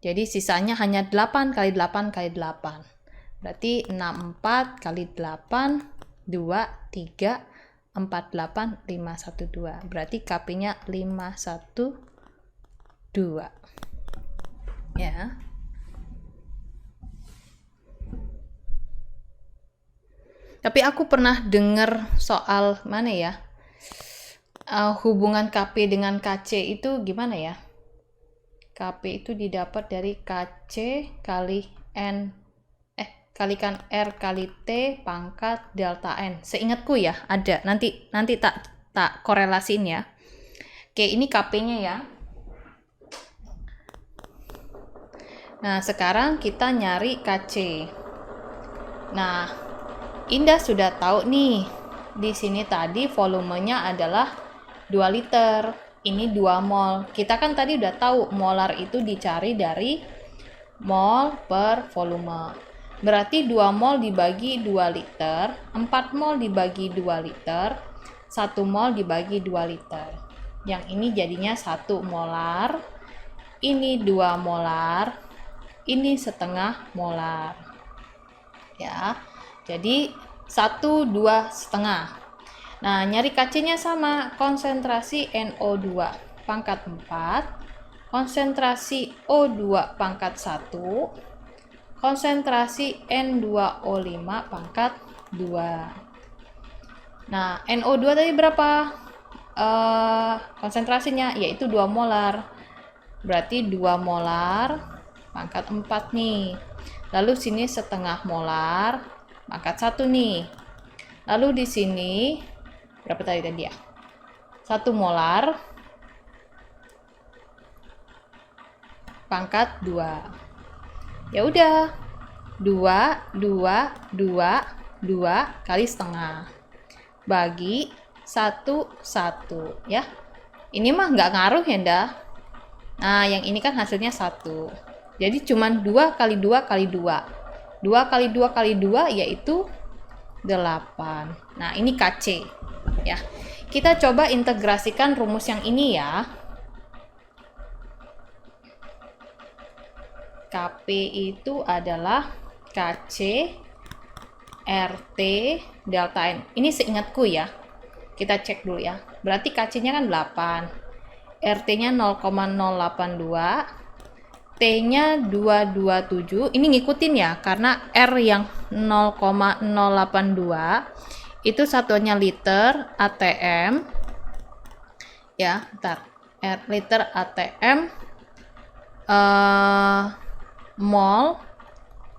Jadi sisanya hanya 8 kali 8 kali 8. Berarti 64 kali 8 2 3 48 512. Berarti KP-nya 512. Ya. Tapi aku pernah dengar soal mana ya? Hubungan KP dengan KC itu gimana ya? KP itu didapat dari KC kali N kalikan R kali T pangkat delta N. Seingatku ya, ada. Nanti tak korelasiin ya. Oke, ini KP-nya ya. Nah, sekarang kita nyari KC. Nah, Indah sudah tahu nih. Di sini tadi volumenya adalah 2 liter. Ini 2 mol. Kita kan tadi udah tahu molar itu dicari dari mol per volume. Berarti 2 mol dibagi 2 liter, 4 mol dibagi 2 liter, 1 mol dibagi 2 liter. Yang ini jadinya 1 molar, ini 2 molar, ini setengah molar. Ya, jadi 1, 2, setengah. Nah, nyari KC-nya sama, konsentrasi NO2 pangkat 4, konsentrasi O2 pangkat 1, konsentrasi N2O5 pangkat 2. Nah, NO2 tadi berapa? Konsentrasinya yaitu 2 molar. Berarti 2 molar pangkat 4 nih. Lalu sini setengah molar pangkat 1 nih. Lalu di sini berapa tadi ya? 1 molar pangkat 2. Ya udah 2 kali setengah bagi 1 ya. Ini mah nggak ngaruh ya ndah. Nah, yang ini kan hasilnya 1. Jadi cuman 2 kali 2 kali 2. 2 kali 2 kali 2 yaitu 8. Nah, ini KC ya. Kita coba integrasikan rumus yang ini ya. KP itu adalah KC RT delta N. Ini seingatku ya. Kita cek dulu ya. Berarti KC-nya kan 8. RT-nya 0,082. T-nya 227. Ini ngikutin ya, karena R yang 0,082 itu satuannya liter ATM. Ya, bentar. R liter ATM mol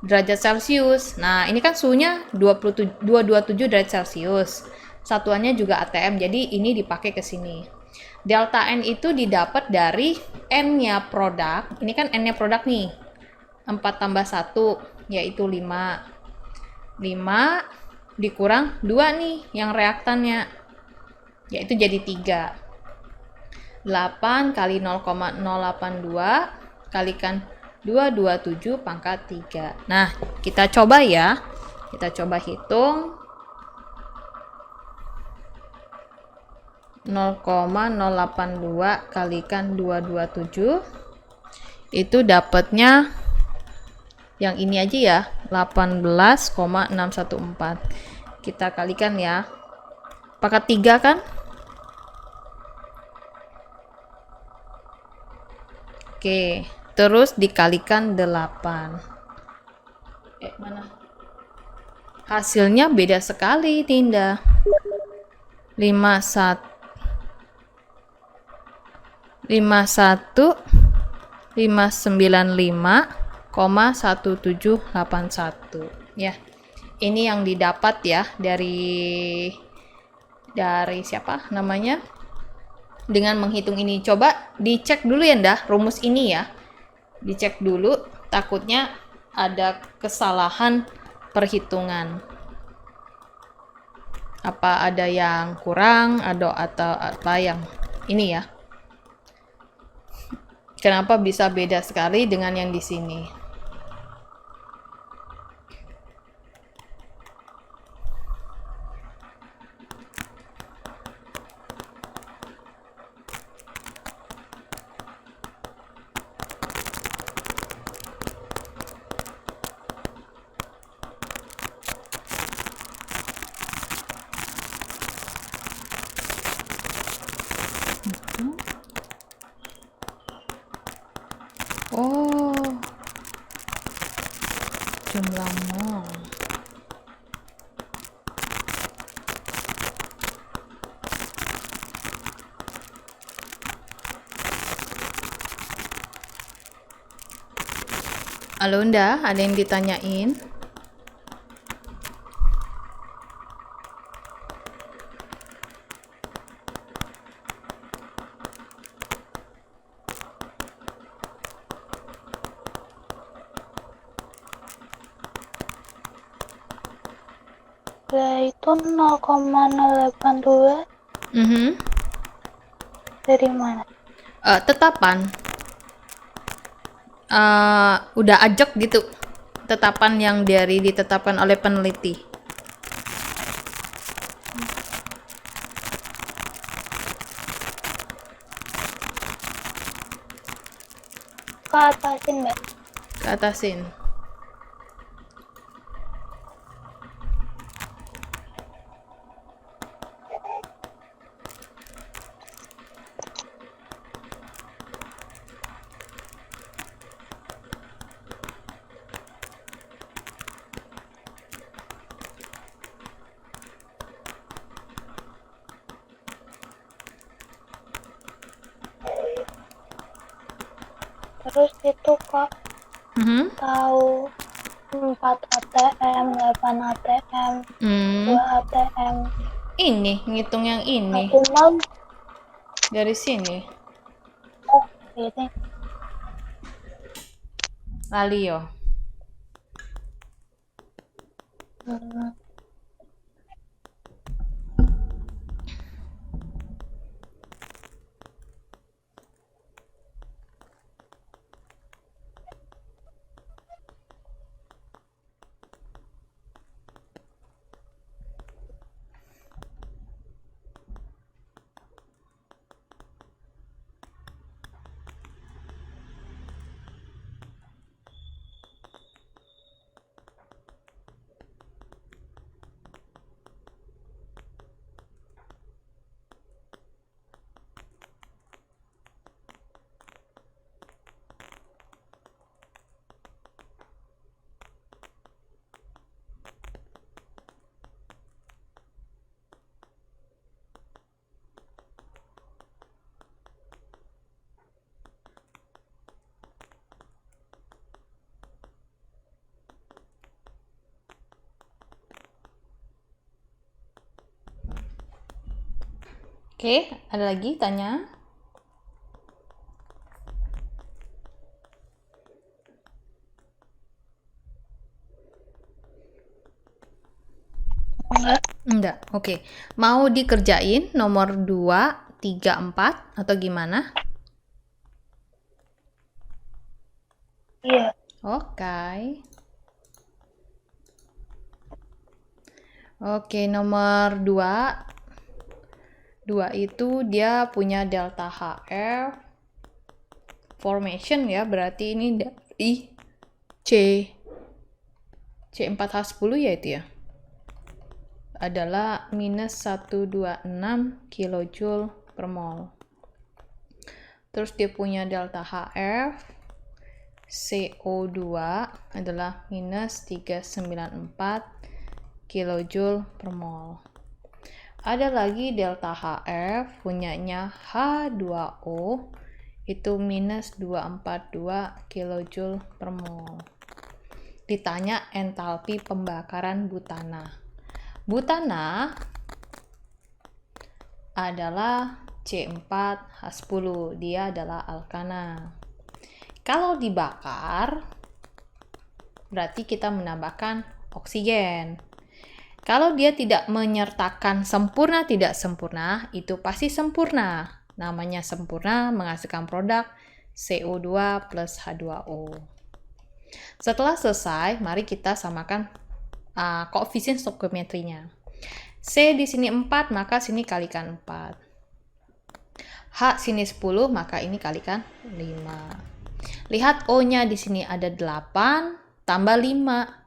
derajat Celcius. Nah, ini kan suhunya 227 derajat Celcius. Satuannya juga ATM, jadi ini dipakai ke sini. Delta N itu didapat dari N-nya produk. Ini kan N-nya produk nih. 4 tambah 1, yaitu 5. 5 dikurang 2 nih yang reaktannya, yaitu jadi 3. 8 kali 0,082 kalikan 227 pangkat 3. Nah, kita coba ya. Kita coba hitung. 0,082 kalikan 227 itu dapatnya yang ini aja ya, 18,614. Kita kalikan ya, pangkat 3 kan. Oke, terus dikalikan 8. Mana? Hasilnya beda sekali, Dinda. 595,1781 ya. Ini yang didapat ya dari siapa namanya? Dengan menghitung ini. Coba dicek dulu ya, Ndah, rumus ini ya. Dicek dulu, takutnya ada kesalahan perhitungan. Apa ada yang kurang atau apa yang ini ya. Kenapa bisa beda sekali dengan yang di sini? Oh, jumlah mol. Halo, Nda, ada yang ditanyain? Itu 0,082 dari mana? Tetapan. Udah ajak gitu. Tetapan yang ditetapkan oleh peneliti. Ke atasin, Mbak. Ke atasin. Terus itu Kak tahu 4 ATM, 8 ATM, 2 ATM. Ini ngitung yang ini. Aku mau Dari sini. ini. Lalio. Oke, ada lagi tanya? Enggak. Oke. Mau dikerjain nomor 2, 3, 4 atau gimana? Iya. Oke. Oke, nomor 2. 2 itu dia punya delta HF formation ya, berarti ini dari C4H10 ya itu ya. Adalah minus 126 kJ per mol. Terus dia punya delta HF CO2 adalah minus 394 kJ per mol. Ada lagi delta HF punyanya H2O itu minus 242 kJ per mol. Ditanya entalpi pembakaran butana. Butana adalah C4H10, dia adalah alkana. Kalau dibakar, berarti kita menambahkan oksigen. Kalau dia tidak menyertakan sempurna tidak sempurna, itu pasti sempurna. Namanya sempurna menghasilkan produk CO2 plus H2O. Setelah selesai, mari kita samakan koefisien stoikiometrinya. C di sini 4, maka sini kalikan 4. H sini 10, maka ini kalikan 5. Lihat O-nya di sini ada 8 tambah 5.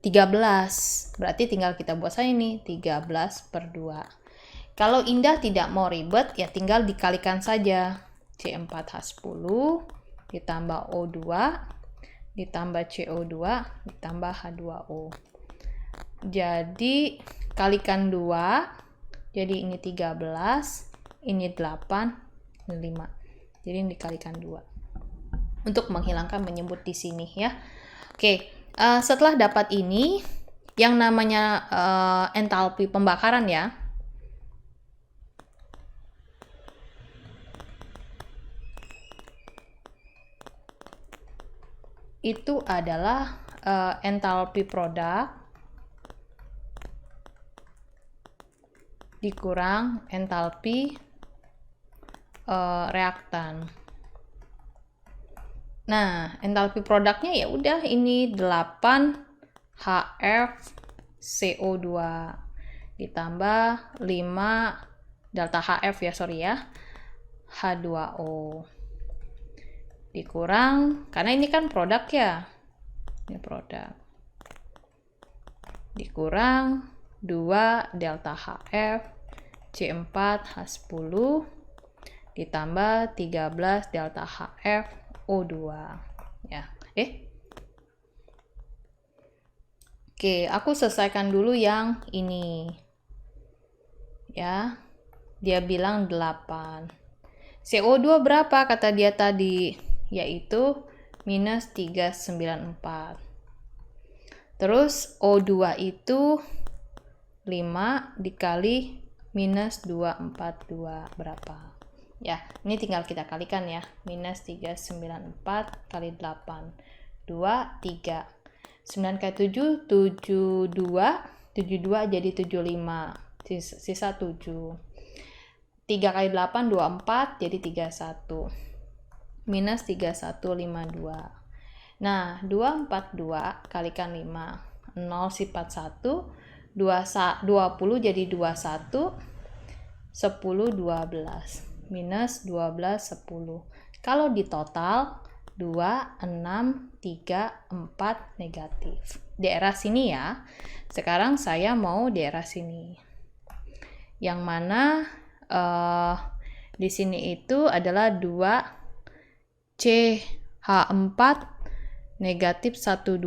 13. Berarti tinggal kita buat saja ini 13 per 2. Kalau Indah tidak mau ribet, ya tinggal dikalikan saja. C4H10 ditambah O2 ditambah CO2 ditambah H2O. Jadi kalikan 2, jadi ini 13, ini 8, ini 5. Jadi ini dikalikan 2. Untuk menghilangkan menyebut di sini ya. Oke, setelah dapat ini, yang namanya entalpi pembakaran ya. Itu adalah entalpi produk dikurang entalpi reaktan. Nah, entalpi produknya ya udah ini 8 HF CO2 ditambah 5 delta HF ya, H2O dikurang, karena ini kan produk ya, ini produk, dikurang 2 delta HF C4H10 ditambah 13 delta HF O2 ya. Oke, aku selesaikan dulu yang ini ya. Dia bilang 8. CO2 berapa kata dia tadi? Yaitu minus 394. Terus O2 itu 5 dikali minus 242 berapa? Ya, ini tinggal kita kalikan ya. Minus 394 kali 8. 2, 3. 9 kali 7, 72. 72 jadi 75. Sisa 7. 3 kali 8, 24. Jadi 31. Minus 3152. Nah, 242 kalikan 5. 0 sifat 1. 20 jadi 21. 10, 12. Minus 12, 10. Kalau di total 2, 6, 3, 4 negatif. Daerah sini ya. Sekarang saya mau daerah sini. Yang mana di sini itu adalah 2 CH4 negatif 126.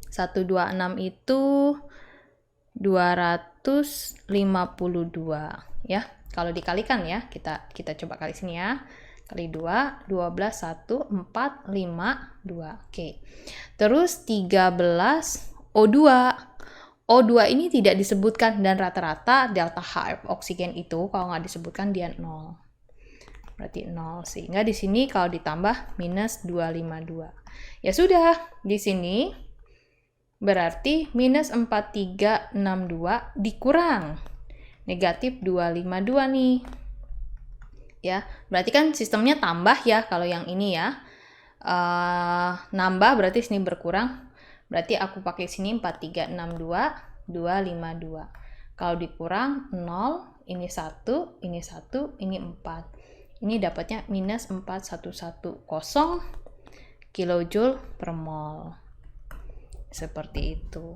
126 itu 252 ya. Kalau dikalikan ya, kita coba kali sini ya. Kali 2, 12, 1, 4, 5, 2. Oke. Terus 13 O2. O2 ini tidak disebutkan, dan rata-rata delta HF oksigen itu kalau nggak disebutkan dia 0. Berarti 0. Sehingga di sini kalau ditambah minus 252. Ya sudah, di sini berarti minus 4362 dikurang negatif 252 nih. Ya, berarti kan sistemnya tambah ya kalau yang ini ya. Nambah berarti sini berkurang. Berarti aku pakai sini 4362, 252. Kalau dikurang 0, ini 1, ini 1, ini 4. Ini dapatnya minus 4110 kilojoule per mol. Seperti itu.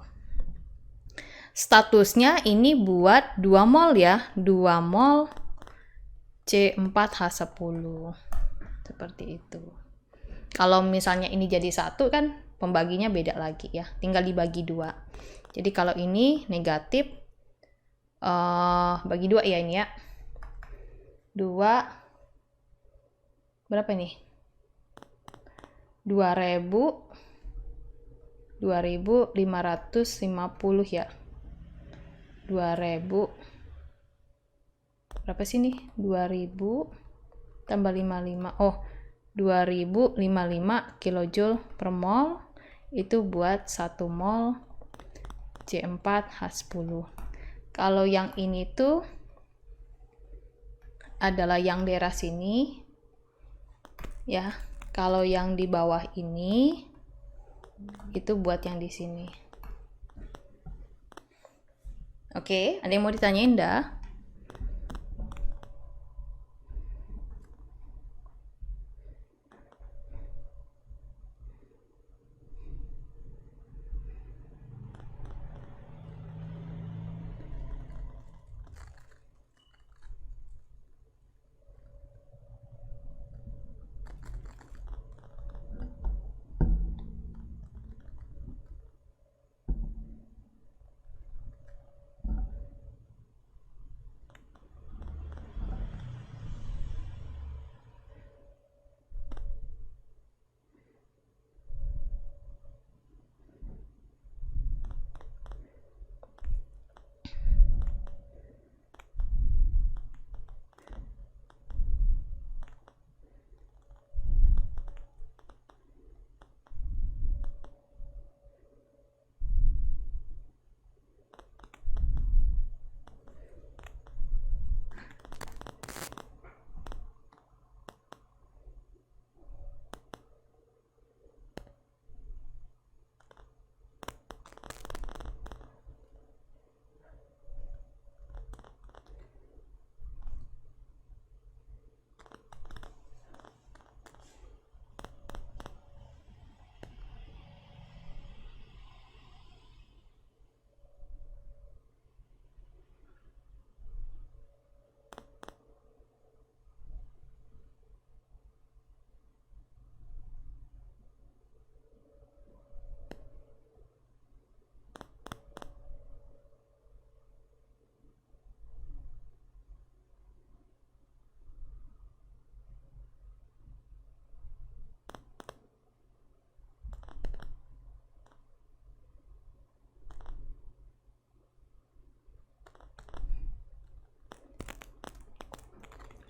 Statusnya ini buat 2 mol ya, 2 mol C4H10. Seperti itu. Kalau misalnya ini jadi 1 kan pembaginya beda lagi ya, tinggal dibagi 2. Jadi kalau ini negatif bagi 2 ya ini ya. 2 berapa ini? 2550 ya. 2000 berapa sih nih? 2000 tambah 55. 2055 kilojoule per mol itu buat 1 mol C4H10. Kalau yang ini tuh adalah yang daerah sini ya. Kalau yang di bawah ini itu buat yang di sini. Oke, ada yang mau ditanyain dah?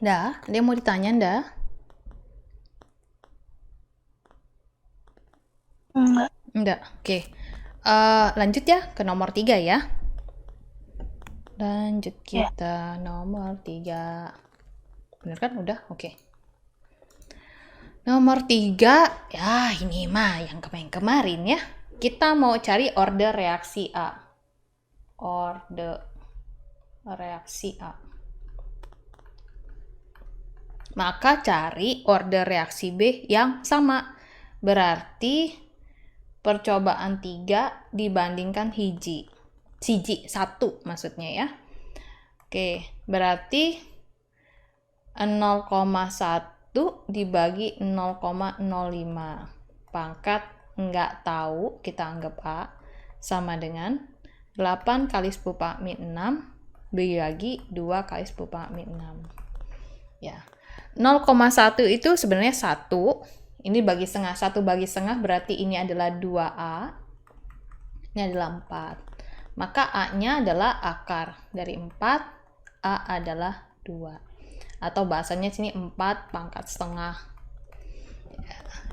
Dah, ada yang mau ditanya dah? Enggak. Oke. Lanjut ya ke nomor 3 ya. Lanjut kita nomor 3. Bener kan? Udah? Oke. Nomor 3, ya ini mah yang kemarin ya. Kita mau cari order reaksi A. Order reaksi A. Maka cari order reaksi B yang sama. Berarti percobaan 3 dibandingkan hiji. Siji, 1 maksudnya ya. Oke, berarti 0,1 dibagi 0,05. Pangkat nggak tahu, kita anggap A, sama dengan 8 kali 10 min 6 dibagi 2 kali 10 min 6. Ya. 0,1 itu sebenarnya 1. Ini bagi setengah. 1 bagi setengah berarti ini adalah 2A. Ini adalah 4. Maka A-nya adalah akar. Dari 4, A adalah 2. Atau bahasanya sini 4 pangkat setengah.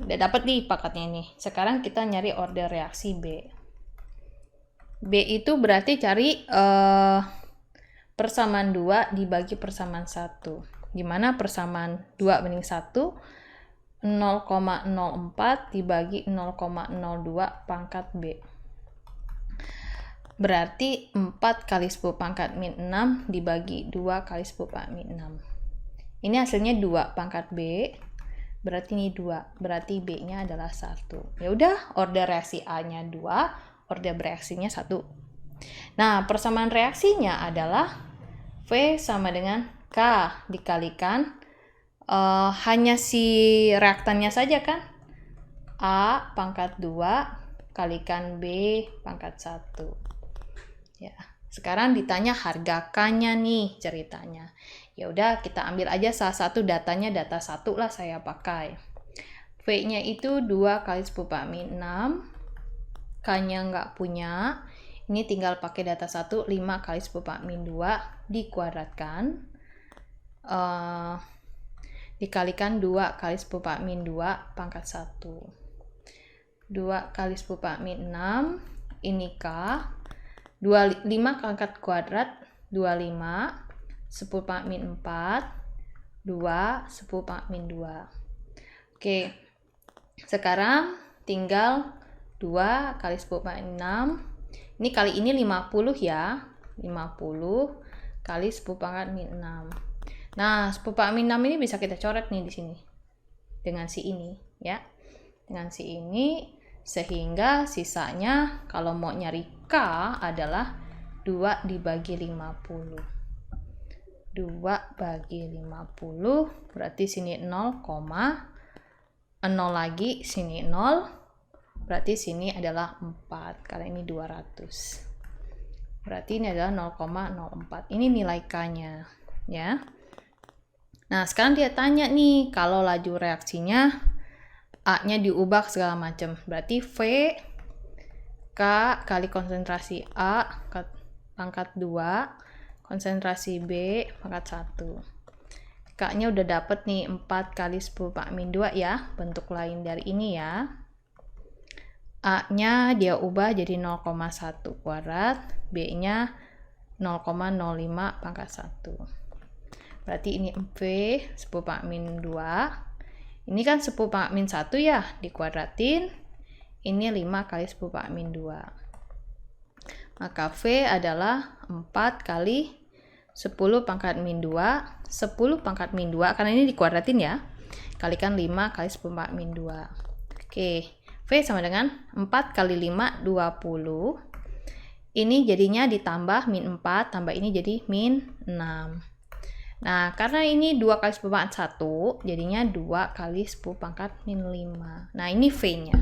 Udah dapat nih pangkatnya ini. Sekarang kita nyari order reaksi B. B itu berarti cari persamaan 2 dibagi persamaan 1. Gimana persamaan 2 banding 1? 0,04 dibagi 0,02 pangkat B. Berarti 4 kali 10 pangkat min 6 dibagi 2 kali 10 pangkat min 6. Ini hasilnya 2 pangkat B. Berarti ini 2. Berarti B-nya adalah 1. Ya udah, order reaksi A-nya 2, order bereaksinya 1. Nah, persamaan reaksinya adalah V sama dengan K dikalikan hanya si reaktannya saja kan? A pangkat 2 kalikan B pangkat 1. Ya, sekarang ditanya harga K-nya nih ceritanya. Ya udah, kita ambil aja salah satu datanya, data 1 lah saya pakai. V-nya itu 2 kali 10 pangkat min 6. K-nya nggak punya. Ini tinggal pakai data 1, 5 kali 10 pangkat min 2 dikuadratkan. Dikalikan 2 kali 10 pangkat min 2 pangkat 1. 2 kali 10 pangkat min 6, ini K. 5 pangkat kuadrat, 25. 10 pangkat min 4, 2. 10 pangkat min 2. Oke, sekarang tinggal 2 kali 10 pangkat min 6. Ini kali ini 50 ya. 50 kali 10 pangkat min 6. Nah, 10 pangkat min 6 ini bisa kita coret nih di sini. Dengan si ini, ya. Dengan si ini, sehingga sisanya kalau mau nyari K adalah 2 dibagi 50. 2 bagi 50, berarti sini 0, 0 lagi, sini 0. Berarti sini adalah 4, karena ini 200. Berarti ini adalah 0,04. Ini nilai K-nya, ya. Nah, sekarang dia tanya nih, kalau laju reaksinya A-nya diubah segala macam. Berarti V K kali konsentrasi A pangkat 2, konsentrasi B pangkat 1. K-nya udah dapet nih 4 kali 10 pangkat min 2 ya, bentuk lain dari ini ya. A-nya dia ubah jadi 0,1 kuadrat, B-nya 0,05 pangkat 1. Berarti ini V 10 pangkat min 2. Ini kan 10 pangkat min 1 ya, dikuadratin. Ini 5 kali 10 pangkat min 2. Maka V adalah 4 kali 10 pangkat min 2. 10 pangkat min 2, karena ini dikuadratin ya. Kalikan 5 kali 10 pangkat min 2. Oke, V sama dengan 4 kali 5, 20. Ini jadinya ditambah min 4, tambah ini jadi min 6. Nah, karena ini 2 kali 10 pangkat 1, jadinya 2 kali 10 pangkat min 5. Nah, ini V-nya.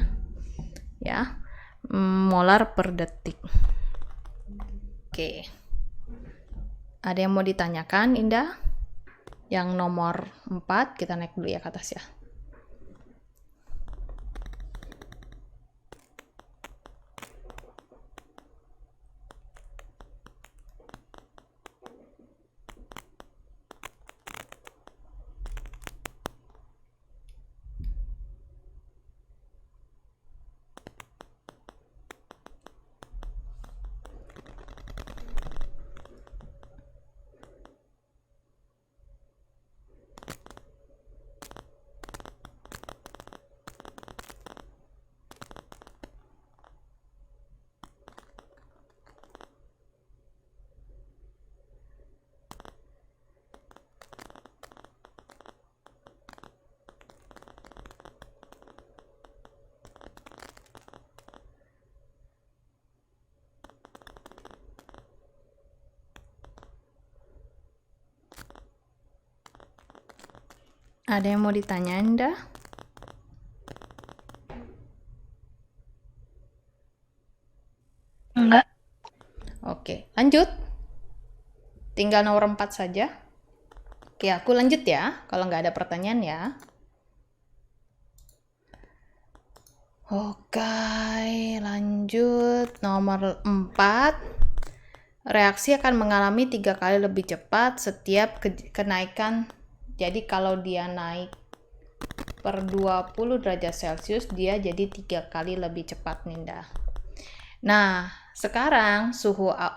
Ya, molar per detik. Oke. Ada yang mau ditanyakan, Indah? Yang nomor 4, kita naik dulu ya ke atas ya. Ada yang mau ditanya, Indah? Enggak. Oke, lanjut. Tinggal nomor 4 saja. Oke, aku lanjut ya, kalau nggak ada pertanyaan ya. Oke, lanjut. Nomor 4. reaksi akan mengalami 3 kali lebih cepat setiap kenaikan. Jadi kalau dia naik per 20 derajat Celcius, dia jadi 3 kali lebih cepat, Ninda. Nah, sekarang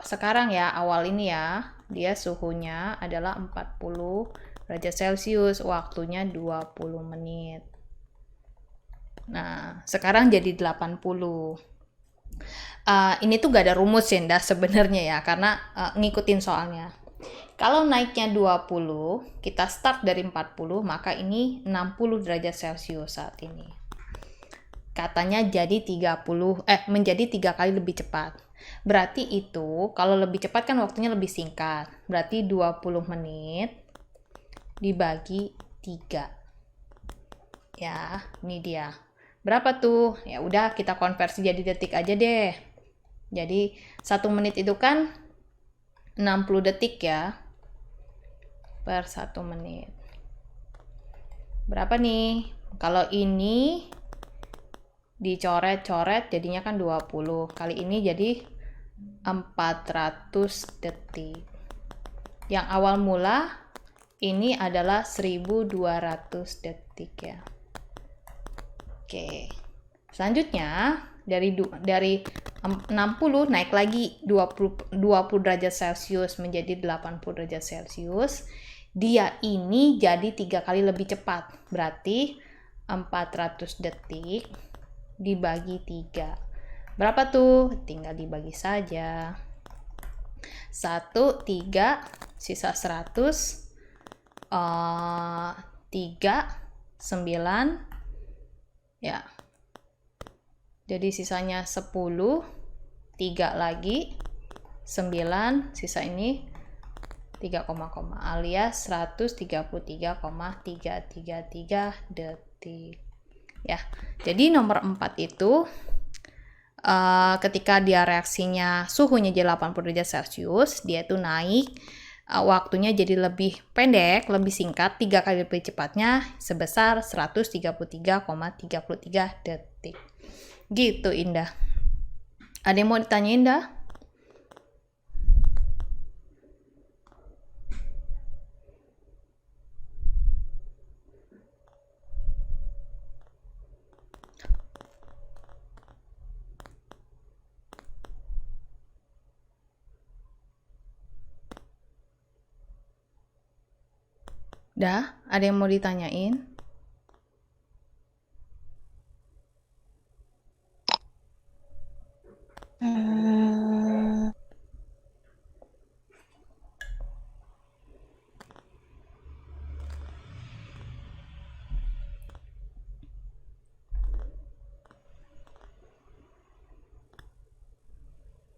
sekarang ya, awal ini ya, dia suhunya adalah 40 derajat Celcius, waktunya 20 menit. Nah, sekarang jadi 80. Ini tuh gak ada rumus ya, Nda, sebenarnya ya, karena ngikutin soalnya. Kalau naiknya 20, kita start dari 40, maka ini 60 derajat Celcius saat ini. Katanya jadi menjadi 3 kali lebih cepat. Berarti itu, kalau lebih cepat kan waktunya lebih singkat. Berarti 20 menit dibagi 3. Ya, ini dia. Berapa tuh? Ya udah, kita konversi jadi detik aja deh. Jadi 1 menit itu kan 60 detik ya per 1 menit. Berapa nih? Kalau ini dicoret-coret jadinya kan 20. Kali ini jadi 400 detik. Yang awal mula ini adalah 1200 detik ya. Oke. Selanjutnya dari 60 naik lagi 20 derajat Celcius menjadi 80 derajat Celcius. Dia ini jadi 3 kali lebih cepat. Berarti 400 detik dibagi 3. Berapa tuh? Tinggal dibagi saja. 1, 3, sisa 100. 3, 9. Ya. Jadi sisanya 10, 3 lagi, 9, sisa ini 3, alias 133,333 detik. Ya, jadi nomor 4 itu ketika dia reaksinya suhunya jadi 80 derajat Celcius, dia itu naik waktunya jadi lebih pendek, lebih singkat, 3 kali lebih cepatnya sebesar 133,33 detik. Gitu, Indah. Ada yang mau ditanya, Indah? Dah, ada yang mau ditanyain?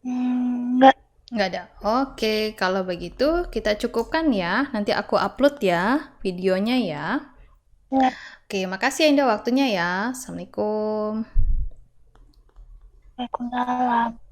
Enggak. Nggak ada. Oke, kalau begitu kita cukupkan ya. Nanti aku upload ya videonya ya. Ya. Oke, makasih ya Indah waktunya ya. Assalamualaikum. Waalaikumsalam.